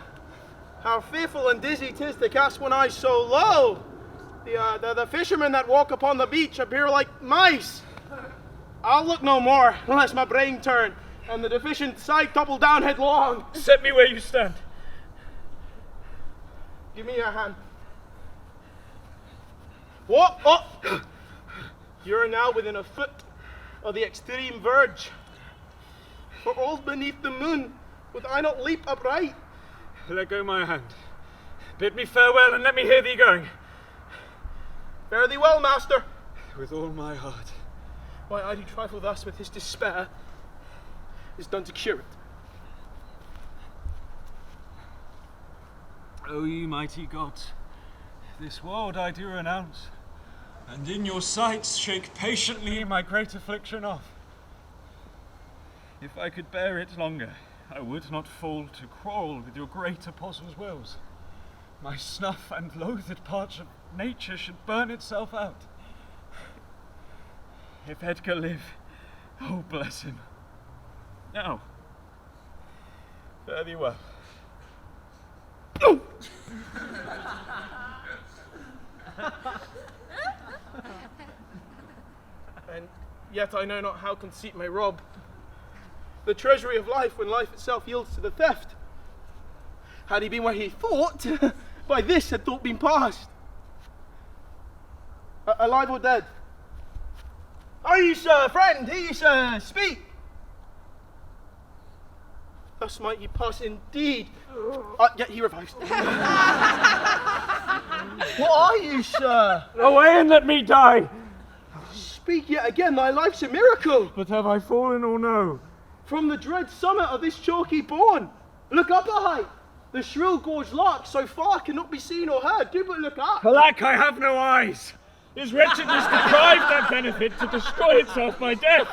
how fearful and dizzy 'tis to cast one eye so low. The fishermen that walk upon the beach appear like mice. I'll look no more unless my brain turn and the deficient sight topple down headlong. Set me where you stand. Give me your hand. What? Oh! You're now within a foot of the extreme verge. For all beneath the moon, would I not leap upright? Let go my hand. Bid me farewell and let me hear thee going. Fare thee well, master. With all my heart. Why I do trifle thus with his despair is done to cure it. O ye mighty gods, this world I do renounce, and in your sights shake patiently my great affliction off. If I could bear it longer, I would not fall to quarrel with your great apostles' wills. My snuff and loathed parts of nature should burn itself out. If Edgar live, oh bless him. Now, fare thee well. Oh! And yet I know not how conceit may rob the treasury of life when life itself yields to the theft. Had he been where he thought, by this had thought been past. Alive or dead? Are you, sir, friend? Hear you, sir, speak. Thus might ye pass indeed. Yet he revised. What are you, sir? Away and let me die. Speak yet again, thy life's a miracle. But have I fallen or no? From the dread summit of this chalky bourne, look up a height. The shrill gorged lark so far cannot be seen or heard. Do but look up. Alack, I have no eyes. Is wretchedness deprived that benefit to destroy itself by death?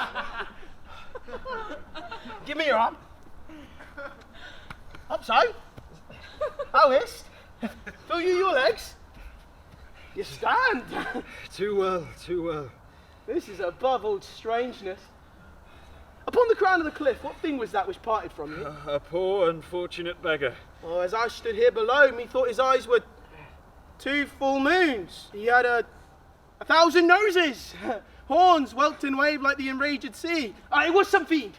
Give me your arm. Up so. How is? Feel you your legs? You stand. Too well, too well. This is above all strangeness. Upon the crown of the cliff, what thing was that which parted from you? A poor unfortunate beggar. Oh, as I stood here below, methought his eyes were 2 full moons. He had 1,000 noses, horns whelked and waved like the enraged sea. It was some fiend.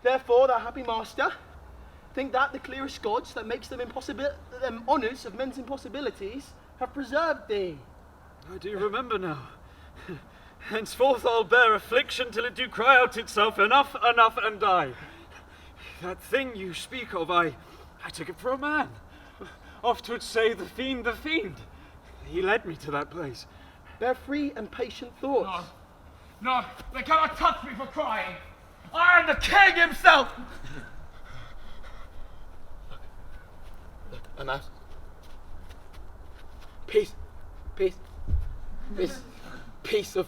Therefore, thou happy master, think that the clearest gods that makes them honours of men's impossibilities have preserved thee. I do remember now. Henceforth I'll bear affliction till it do cry out itself, enough, enough, and die. That thing you speak of, I took it for a man. Oft would say the fiend, the fiend. He led me to that place. Bear free and patient thoughts. No, they cannot touch me for crying. I am the king himself. Look, a mouse. Piece of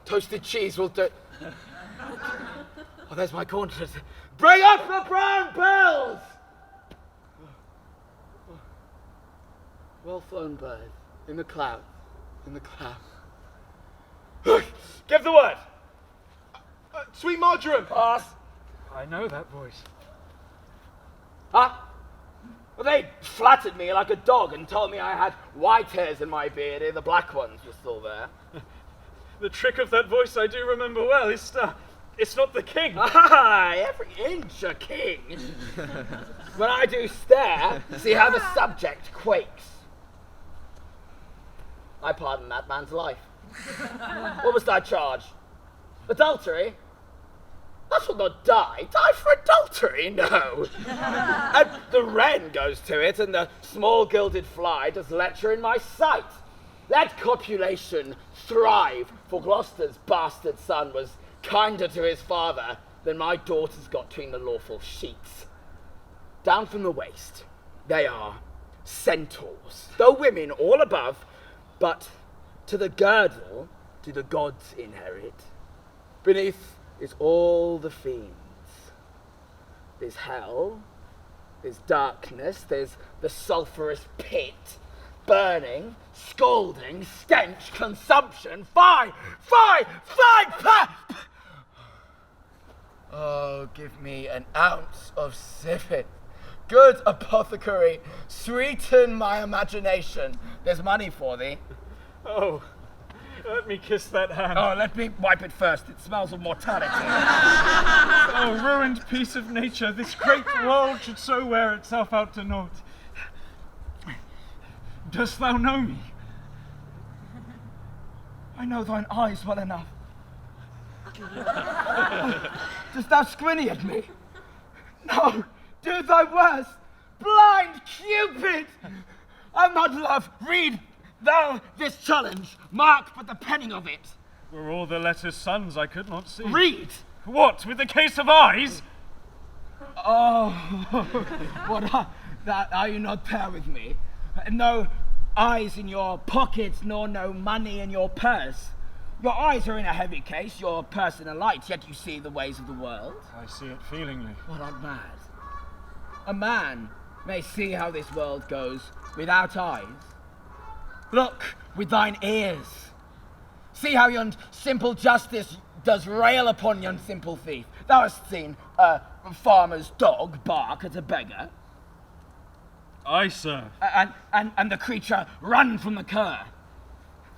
toasted cheese will do. Oh, there's my gauntlet. Bring up the brown bells! Well flown bird, in the cloud, in the cloud. Give the word. Sweet marjoram. Pass. I know that voice. Huh? Well, they flattered me like a dog and told me I had white hairs in my beard, the black ones were still there. The trick of that voice I do remember well. It's not the king. Ah, every inch a king. When I do stare, see how the subject quakes. I pardon that man's life. What was thy charge? Adultery? I shall not die. Die for adultery? No. And the wren goes to it, and the small gilded fly does lecture in my sight. Let copulation thrive, for Gloucester's bastard son was kinder to his father than my daughters got between the lawful sheets. Down from the waist, they are centaurs, though women all above, But to the girdle do the gods inherit. Beneath is all the fiends. There's hell, there's darkness, there's the sulphurous pit, burning, scalding, stench, consumption, fire! Oh, give me an ounce of civet. Good apothecary, sweeten my imagination. There's money for thee. Oh, let me kiss that hand. Oh, let me wipe it first. It smells of mortality. Oh, ruined piece of nature, this great world should so wear itself out to naught. Dost thou know me? I know thine eyes well enough. Dost thou squinny at me? No, do thy worst. Blind Cupid! I'm not love. Read thou this challenge. Mark but the penning of it. Were all the letters sons I could not see. Read! What, with the case of eyes? Oh, what are you not there with me? No eyes in your pockets, nor no money in your purse. Your eyes are in a heavy case, your purse in a light, yet you see the ways of the world. I see it feelingly. What art mad? A man may see how this world goes without eyes. Look with thine ears. See how yon simple justice does rail upon yon simple thief. Thou hast seen a farmer's dog bark at a beggar. Aye, sir. And the creature run from the cur.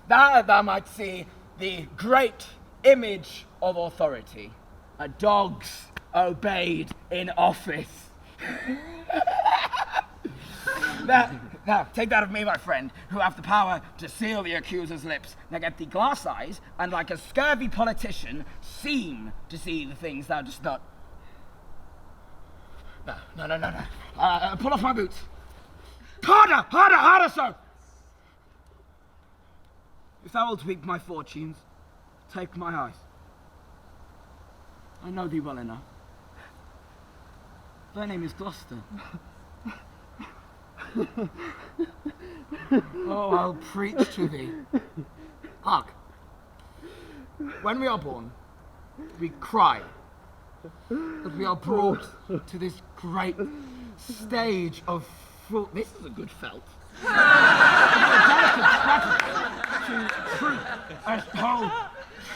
Thou might see the great image of authority. A dog's obeyed in office. Now, take that of me, my friend, who have the power to seal the accuser's lips. Now get thee glass eyes, and like a scurvy politician, seem to see the things thou dost not. No. Pull off my boots. Harder, sir! If thou wilt weep my fortunes, take my eyes. I know thee well enough. Thy name is Gloucester. Oh, I'll preach to thee. Hark. When we are born, we cry that we are brought to this great stage of fool. This is a good felt. A delicate strategy to troop a whole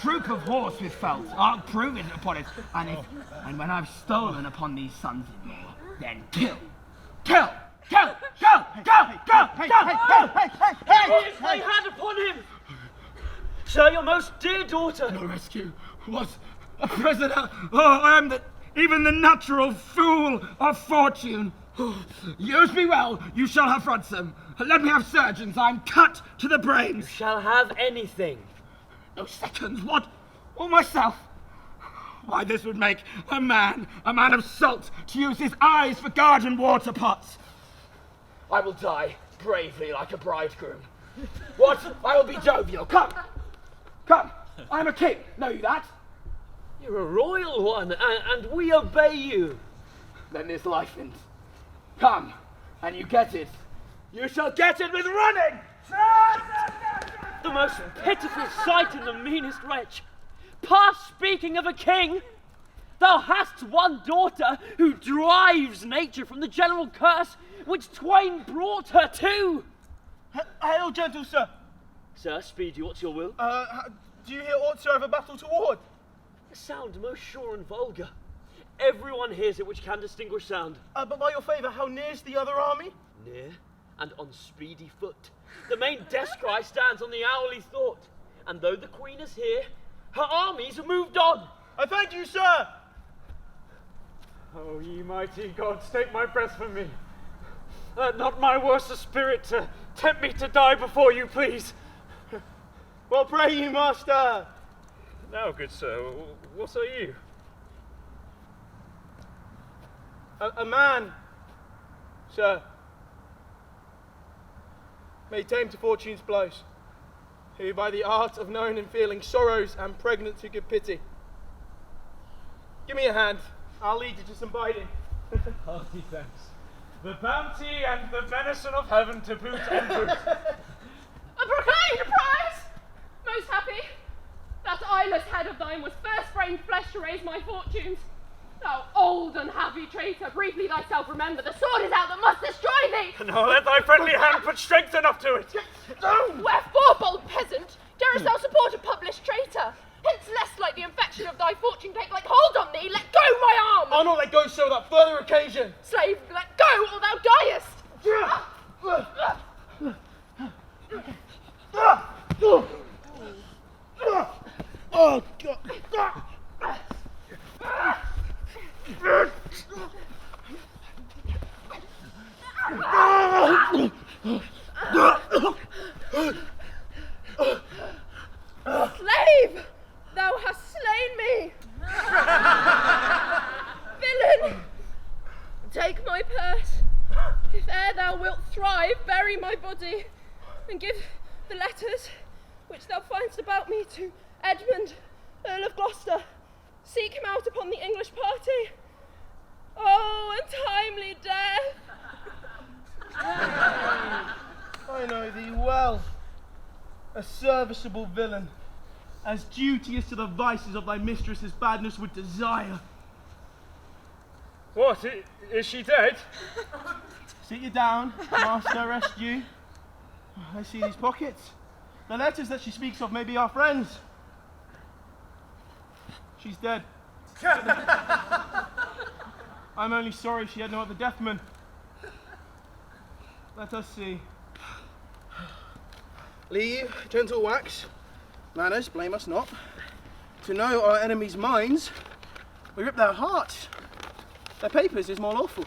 troop of horse with felt. I'll prove it upon it. And when I've stolen upon these sons-in-law, then kill! He is my hand upon him! Sir, your most dear daughter! Your rescue was a prisoner. Oh, I am even the natural fool of fortune. Oh, use me well, you shall have ransom. Let me have surgeons, I'm cut to the brains. You shall have anything. No seconds, what? Or myself? Why, this would make a man of salt, to use his eyes for garden water pots. I will die bravely like a bridegroom. What? I will be jovial. Come, I'm a king. Know you that? You're a royal one, and we obey you. Then this license. Come, and you get it. You shall get it with running! The most pitiful sight in the meanest wretch. Past speaking of a king, thou hast one daughter who drives nature from the general curse which twain brought her to. Hail, gentle sir. Sir, speed you, what's your will? Do you hear aught, sir, of a battle toward? A sound most sure and vulgar. Everyone hears it which can distinguish sound. But by your favour, how near's the other army? Near, and on speedy foot. The main descry stands on the hourly thought, and though the queen is here, her armies are moved on. I thank you, sir. Oh, ye mighty gods, take my breath from me. Not my worst spirit to tempt me to die before you, please. Well, pray you, master. Now, good sir, what are you? A man, sir, may tame to fortune's blows, who by the art of knowing and feeling sorrows and pregnant to give pity. Give me a hand, I'll lead you to some biding. Hearty thanks. The bounty and the venison of heaven to boot and boot. Proclaim! this head of thine was first framed flesh to raise my fortunes. Thou old and happy traitor, briefly thyself remember, the sword is out that must destroy thee! Now let thy friendly hand put strength enough to it! Wherefore, bold peasant, darest thou support a published traitor? Hence less like the infection of thy fortune take like hold on thee, let go my arm! I'll not let go so without further occasion. Slave, let go or thou diest! Oh, God. Slave! Thou hast slain me! Villain! Take my purse. If e'er thou wilt thrive, bury my body, and give the letters which thou find'st about me to Edmund, Earl of Gloucester. Seek him out upon the English party. Oh, untimely death! I know thee well, a serviceable villain, as duteous to the vices of thy mistress's badness would desire. What, is she dead? Sit you down, master, rest you. I see these pockets. The letters that she speaks of may be our friends. She's dead. I'm only sorry she had no other deathman. Let us see. Leave, gentle wax, manners, blame us not. To know our enemies' minds, we rip their hearts. Their papers is more lawful.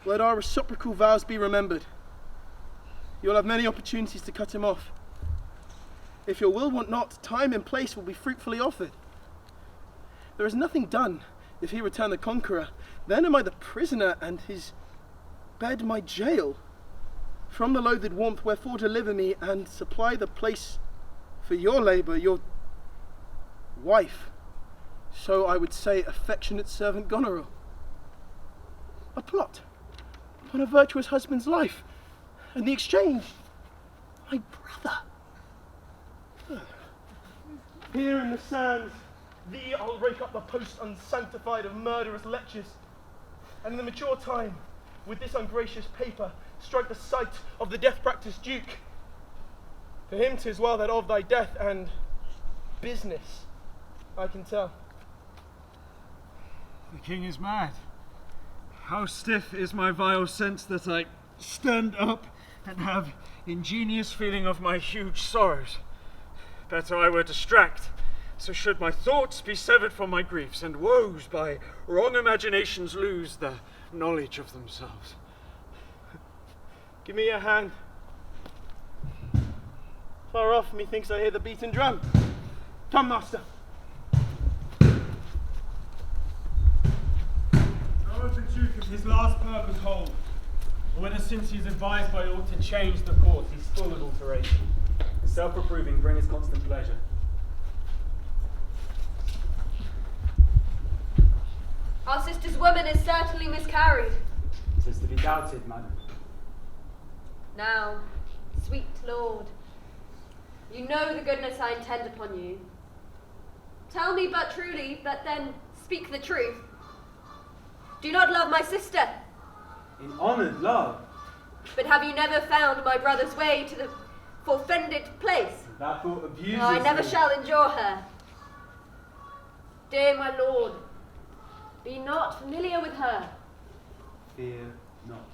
Let our reciprocal vows be remembered. You'll have many opportunities to cut him off. If your will want not, time and place will be fruitfully offered. There is nothing done if he return the conqueror. Then am I the prisoner, and his bed my jail. From the loathed warmth wherefore deliver me, and supply the place for your labour, your wife. So I would say, affectionate servant GONERIL. A plot upon a virtuous husband's life, and the exchange, my brother. Here in the sands, thee I'll rake up the post unsanctified of murderous lechers, and in the mature time, with this ungracious paper, strike the sight of the death-practised duke. For him 'tis well that of thy death and business I can tell. The king is mad. How stiff is my vile sense that I stand up and have ingenious feeling of my huge sorrows. Better I were distract, so should my thoughts be severed from my griefs, and woes by wrong imaginations lose the knowledge of themselves. Give me your hand. Far off, methinks I hear the beaten drum. Come, master. How is the Duke of his last purpose hold? Or whether since he is advised by all to change the course, he's full of alteration. His self-reproving brings constant pleasure. Our sister's woman is certainly miscarried. 'Tis to be doubted, madam. Now, sweet lord, you know the goodness I intend upon you. Tell me but truly, but then speak the truth. Do you not love my sister? In honoured love. But have you never found my brother's way to the forfended place? That thought abuses I never me. shall endure her. Dear my lord, be not familiar with her. Fear not.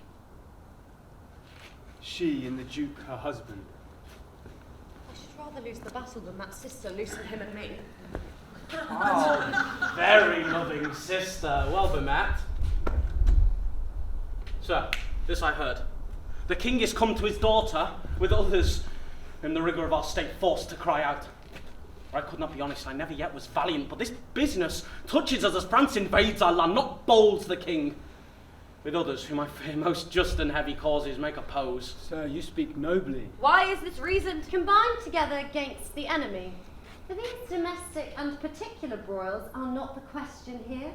She and the Duke, her husband. I should rather lose the battle than that sister loosen him and me. Oh, very loving sister. Well bemat. Sir, this I heard. The king is come to his daughter, with others whom the rigour of our state forced to cry out. I could not be honest, I never yet was valiant, but this business touches us as France invades our land, not bold the king. With others whom I fear most just and heavy causes make oppose. Sir, you speak nobly. Why is this reason? Combined together against the enemy. For these domestic and particular broils are not the question here.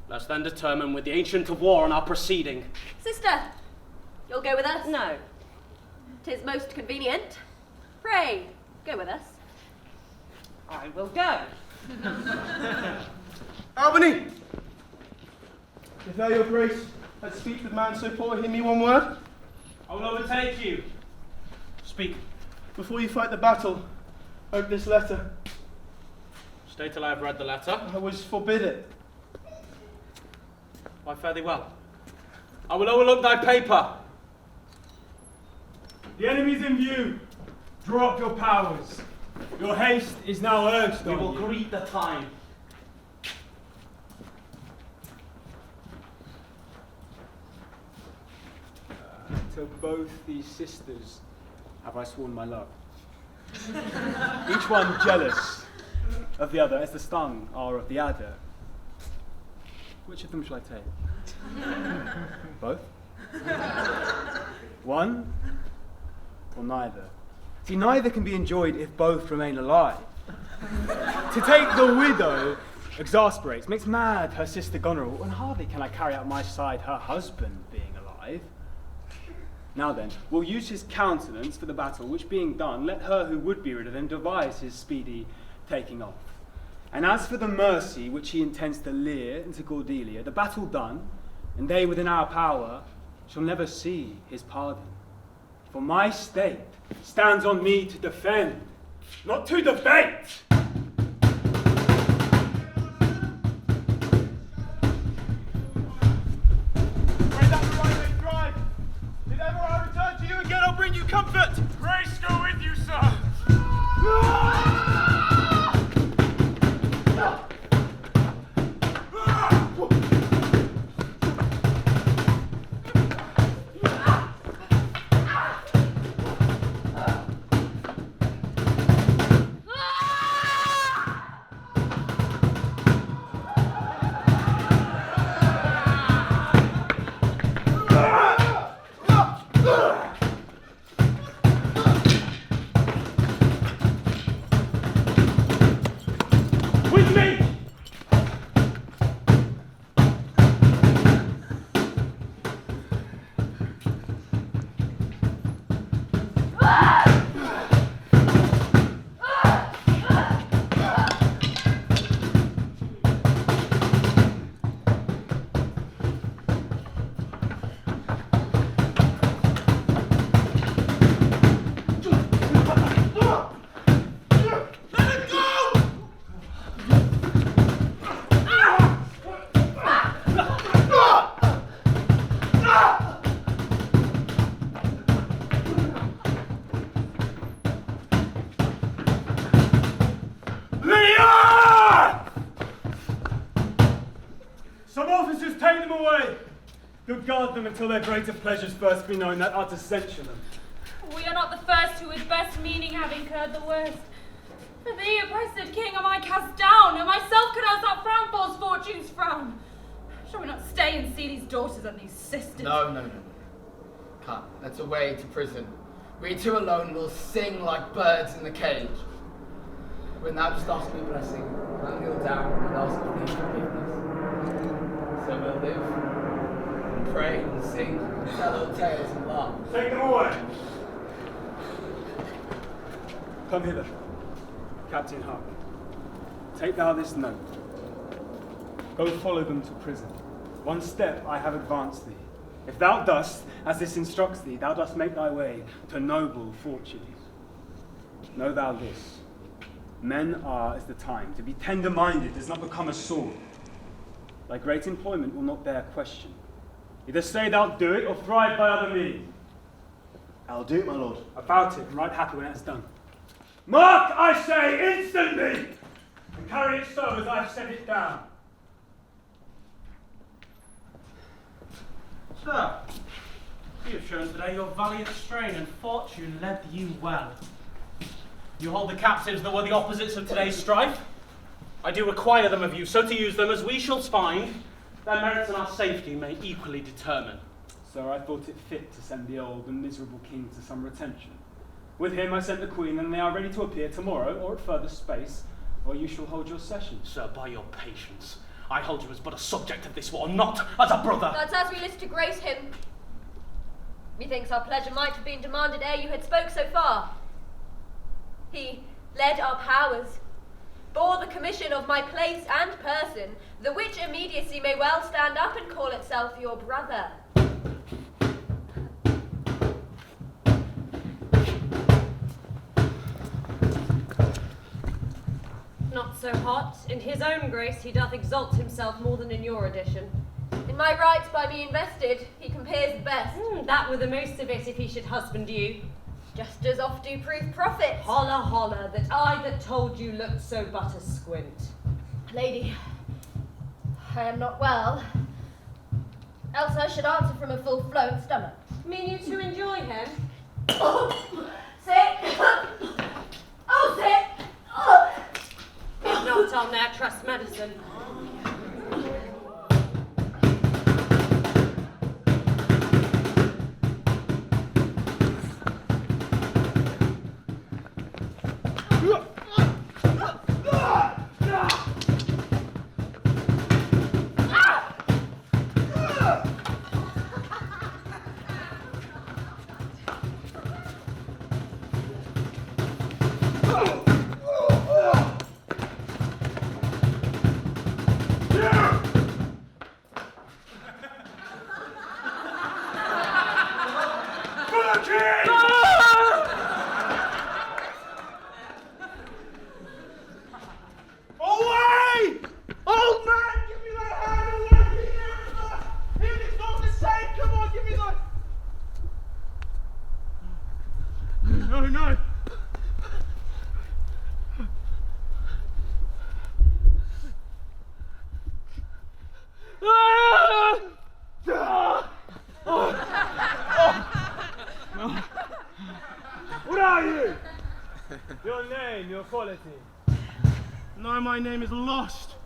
Let's then determine with the ancient of war on our proceeding. Sister, you'll go with us? No. 'Tis most convenient. Pray, go with us. I will go. Albany! If thou, your grace, had speak with man so poor, hear me one word. I will overtake you. Speak. Before you fight the battle, open this letter. Stay till I have read the letter. I was forbid it. Why, fare thee well. I will overlook thy paper. The enemy's in view. Draw up your powers. Your haste is now urged We on will you. greet the time. To both these sisters have I sworn my love. Each one jealous of the other, as the stung are of the adder. Which of them shall I take? Both? One? Or neither? See, neither can be enjoyed if both remain alive. To take the widow exasperates, makes mad her sister GONERIL, and hardly can I carry out my side her husband being alive. Now then, we'll use his countenance for the battle, which being done, let her who would be rid of him devise his speedy taking off. And as for the mercy which he intends to Lear and to CORDELIA, the battle done, and they within our power, shall never see his pardon. For my state stands on me to defend, not to debate. If ever I return to you again, I'll bring you comfort. Grace go with you, sir. Good guard them until their greater pleasures first be known, that are to censure them. We are not the first who with best meaning have incurred the worst. For thee, oppressed king, am I cast down, and myself can else not frown false fortune's frown. Shall we not stay and see these daughters and these sisters? No. Come, let's away to prison. We two alone will sing like birds in the cage. When thou just ask me blessing, I'll kneel down and ask of thee forgiveness. So we'll live, and pray and sing, and tell old tales and laugh. Take them away. Come hither, Captain Hark. Take thou this note. Go follow them to prison. One step I have advanced thee. If thou dost, as this instructs thee, thou dost make thy way to noble fortunes. Know thou this. Men are as the time. To be tender-minded does not become a sword. Thy great employment will not bear question. Either say thou'lt do it, or thrive by other means. I'll do it, my lord. About it, and right happy when it's done. Mark, I say, instantly! And carry it so as I've set it down. Sir, you have shown today your valiant strain, and fortune led you well. You hold the captives that were the opposites of today's strife. I do require them of you, so to use them as we shall find, their merits and our safety may equally determine. Sir, I thought it fit to send the old and miserable king to some retention. With him I sent the queen, and they are ready to appear tomorrow, or at further space, or you shall hold your session. Sir, by your patience, I hold you as but a subject of this war, not as a brother. That's as we list to grace him. Methinks our pleasure might have been demanded ere you had spoke so far. He led our powers, bore the commission of my place and person, the which immediacy may well stand up and call itself your brother. Not so hot. In his own grace he doth exalt himself more than in your edition. In my rights by me invested, he compares the best. That were the most of it if he should husband you. Just as oft do prove profit. Holla, holla, that I that told you looked so but a squint. Lady, I am not well, else I should answer from a full-flown stomach. Mean you to enjoy him? Sick! Oh, sick! Oh. If not, I'll ne'er trust medicine. What are you? Your name, your quality. No, my name is lost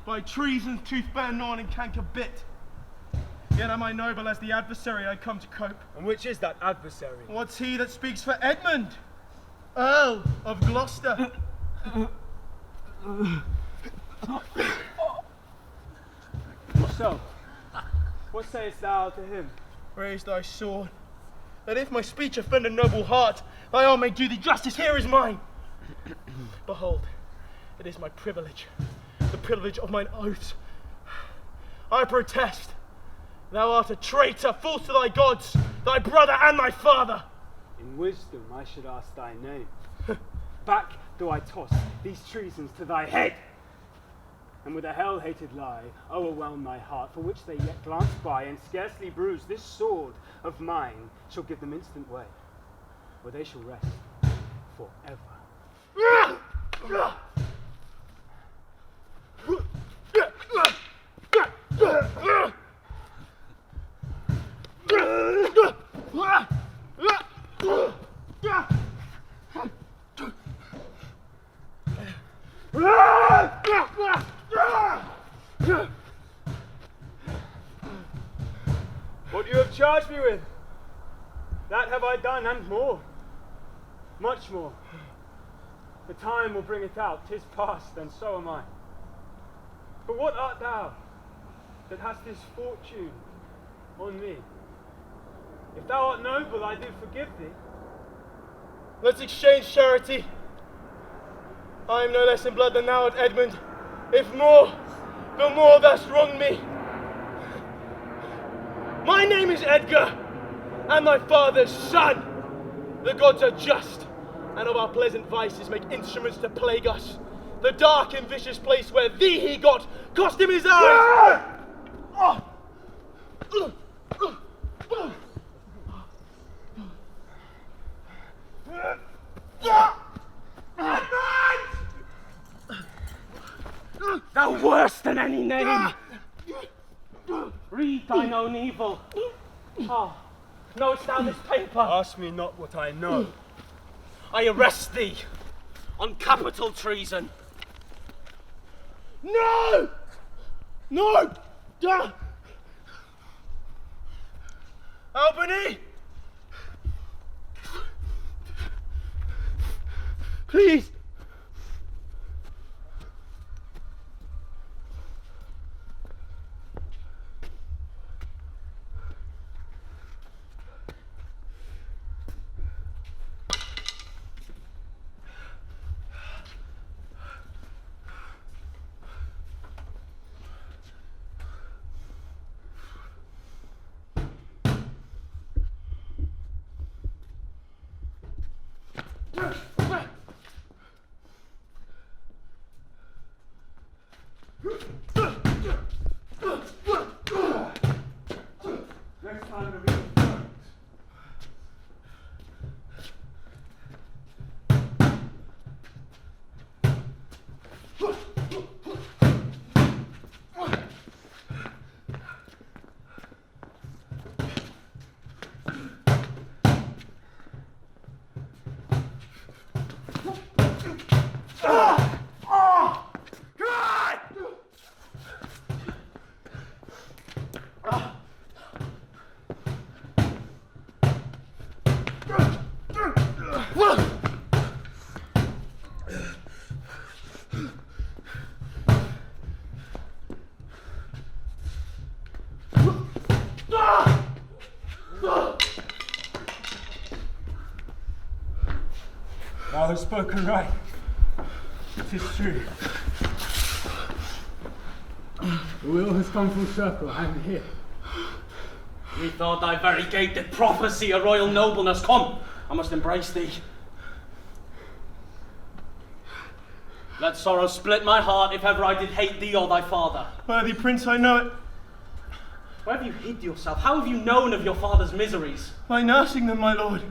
by treason, tooth bear gnawn, and canker bit. Yet am I noble as the adversary I come to cope. And which is that adversary? What's he that speaks for Edmund, Earl of Gloucester? So, what sayest thou to him? Raise thy sword, that if my speech offend a noble heart, thy arm may do thee justice. Here is mine. Behold, it is my privilege, the privilege of mine oaths. I protest, thou art a traitor, false to thy gods, thy brother and thy father. In wisdom I should ask thy name. Back do I toss these treasons to thy head, and with a hell-hated lie overwhelm thy heart, for which they yet glance by and scarcely bruise. This sword of mine shall give them instant way, where they shall rest forever. What you have charged me with, that have I done, and more, much more. The time will bring it out. 'Tis past, and so am I. But what art thou that hast this fortune on me? If thou art noble, I do forgive thee. Let's exchange charity. I am no less in blood than thou art, Edmund. If more, the more thou'st wronged me. My name is Edgar, and thy father's son. The gods are just, and of our pleasant vices make instruments to plague us. The dark and vicious place where thee he got cost him his eyes. Thou worse than any name! Read thine own evil. Ah, knowest thou this paper? Ask me not what I know. I arrest thee on capital treason. No! No! Albany! Please! Thou hast spoken right. It is true. The wheel has come full circle. I am here. Methought thy very gait did prophesy a royal nobleness. Come, I must embrace thee. Let sorrow split my heart if ever I did hate thee or thy father. Worthy prince, I know it. Where have you hid yourself? How have you known of your father's miseries? By nursing them, my lord.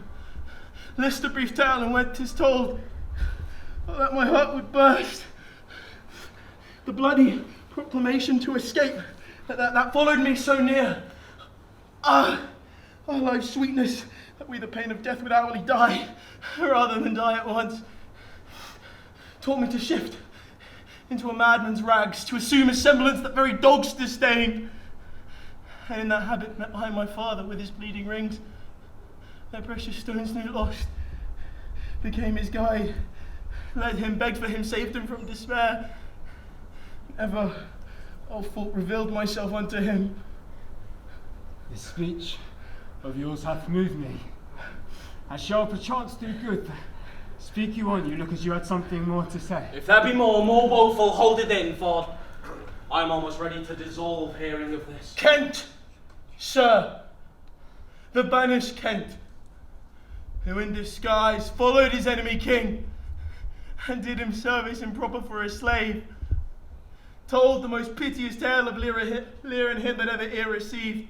List a brief tale, and when 'tis told, oh, that my heart would burst. The bloody proclamation to escape that followed me so near. Ah, our life's sweetness, that we the pain of death would hourly die, rather than die at once, taught me to shift into a madman's rags, to assume a semblance that very dogs disdain. And in that habit met I my father with his bleeding rings, their precious stones new lost, became his guide, led him, begged for him, saved him from despair. Ever, all fault revealed myself unto him. This speech of yours hath moved me. I shall perchance do good. Speak you on, you look as you had something more to say. If there be more woeful, hold it in, for I am almost ready to dissolve hearing of this. Kent, sir, the banished Kent, who in disguise followed his enemy king, and did him service improper for a slave, told the most piteous tale of Lear and him that ever ear received,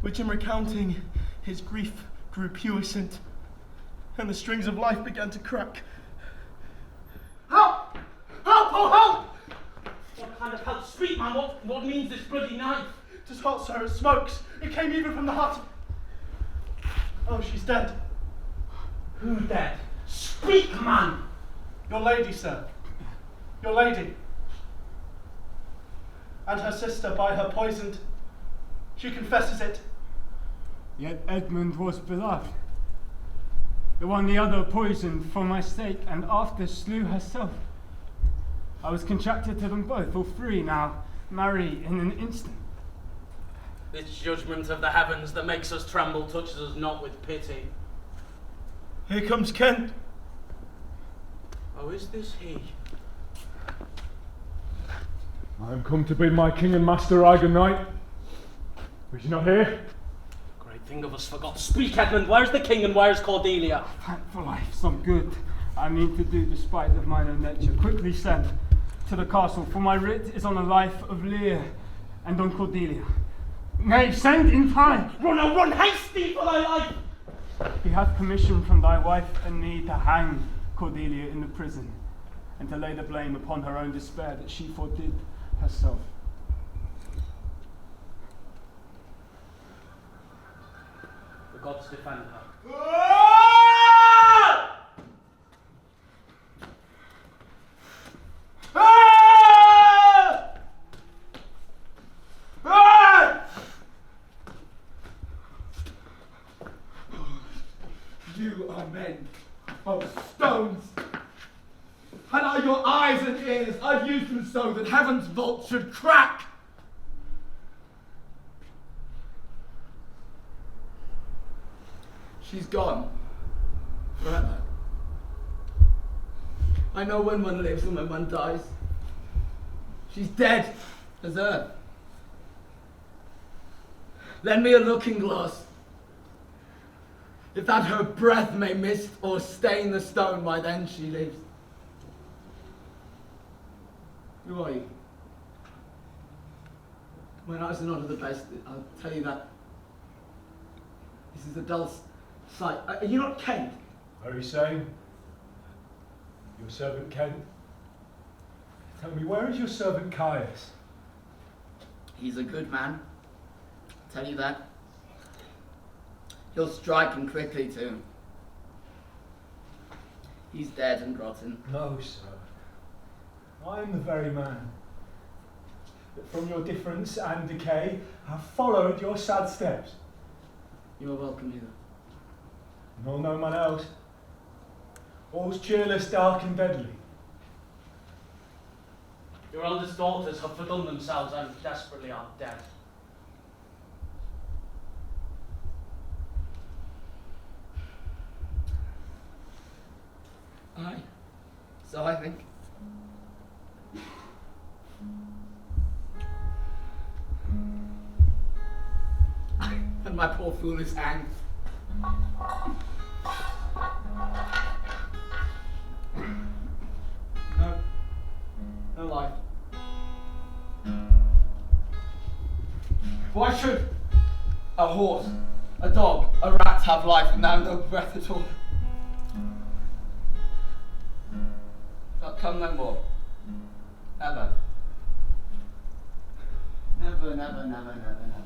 which in recounting his grief grew puissant, and the strings of life began to crack. Help! Help! Oh, help! What kind of help? Speak, man, what means this bloody knife? 'Tis hot, sir, it smokes. It came even from the hut. Oh, she's dead. Who dead? Speak, man! Your lady, sir. Your lady. And her sister by her poisoned. She confesses it. Yet Edmund was beloved. The one the other poisoned for my sake, and after slew herself. I was contracted to them both, all three now, marry in an instant. This judgment of the heavens that makes us tremble touches us not with pity. Here comes Kent. Oh, is this he? I am come to bid my king and master REGAN knight. Was you not here? Great thing of us forgot. Speak, Edmund, where's the king and where's Cordelia? Thank for life, some good I mean to do despite of mine own nature. Quickly send to the castle, for my writ is on the life of Lear and on Cordelia. Nay, send in time. Run, oh, run, hasty for thy life! He hath commission from thy wife and me to hang Cordelia in the prison, and to lay the blame upon her own despair that she foredid herself. The gods defend her. You are men of stones, and are your eyes and ears. I've used them so that heaven's vault should crack. She's gone forever. I know when one lives and when one dies. She's dead as earth. Lend me a looking glass. If that her breath may mist or stain the stone, why then she lives. Who are you? My eyes are not of the best, I'll tell you that. This is a dull sight. Are you not Kent? Very same. Your servant Kent. Tell me, where is your servant Caius? He's a good man. I'll tell you that. He'll strike and quickly too. He's dead and rotten. No, sir. I am the very man that from your difference and decay have followed your sad steps. You are welcome hither. Nor no man else. All's cheerless, dark and deadly. Your eldest daughters have fordone themselves and desperately are dead. Aye, so I think. And my poor fool is hanged. No life. Why should a horse, a dog, a rat have life and now no breath at all? Shall come no more. Ever. Never, never, never, never, never.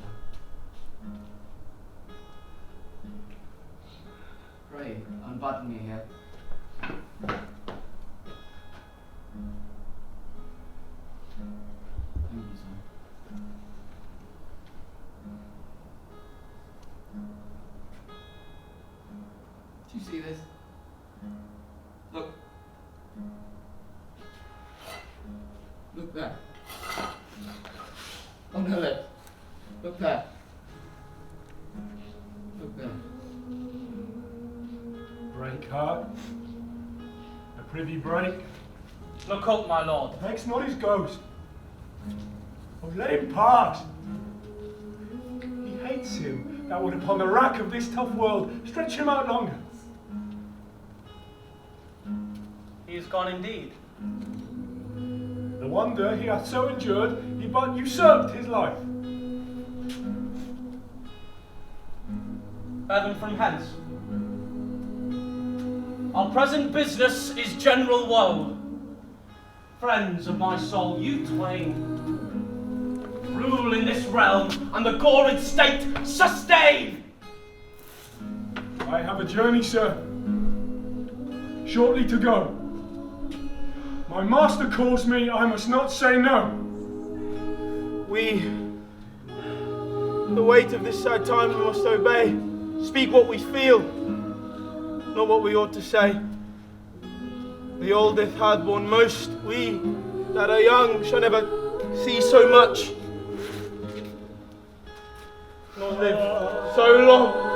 Pray, unbutton me here. Thank you, son. Do you see this? Look. Look there. On her lips. Look there. Look there. Break, heart. A privy break. Look up, my lord. Vex not his ghost. Oh, let him pass. He hates him that would upon the rack of this tough world stretch him out longer. He is gone indeed. The wonder he hath so endured, he but usurped his life. Bear them from hence. Our present business is general woe. Friends of my soul, you twain, rule in this realm and the gored state sustain. I have a journey, sir, shortly to go. My master calls me, I must not say no. We, the weight of this sad time, we must obey. Speak what we feel, not what we ought to say. The oldest hath borne most. We that are young shall never see so much, nor live so long.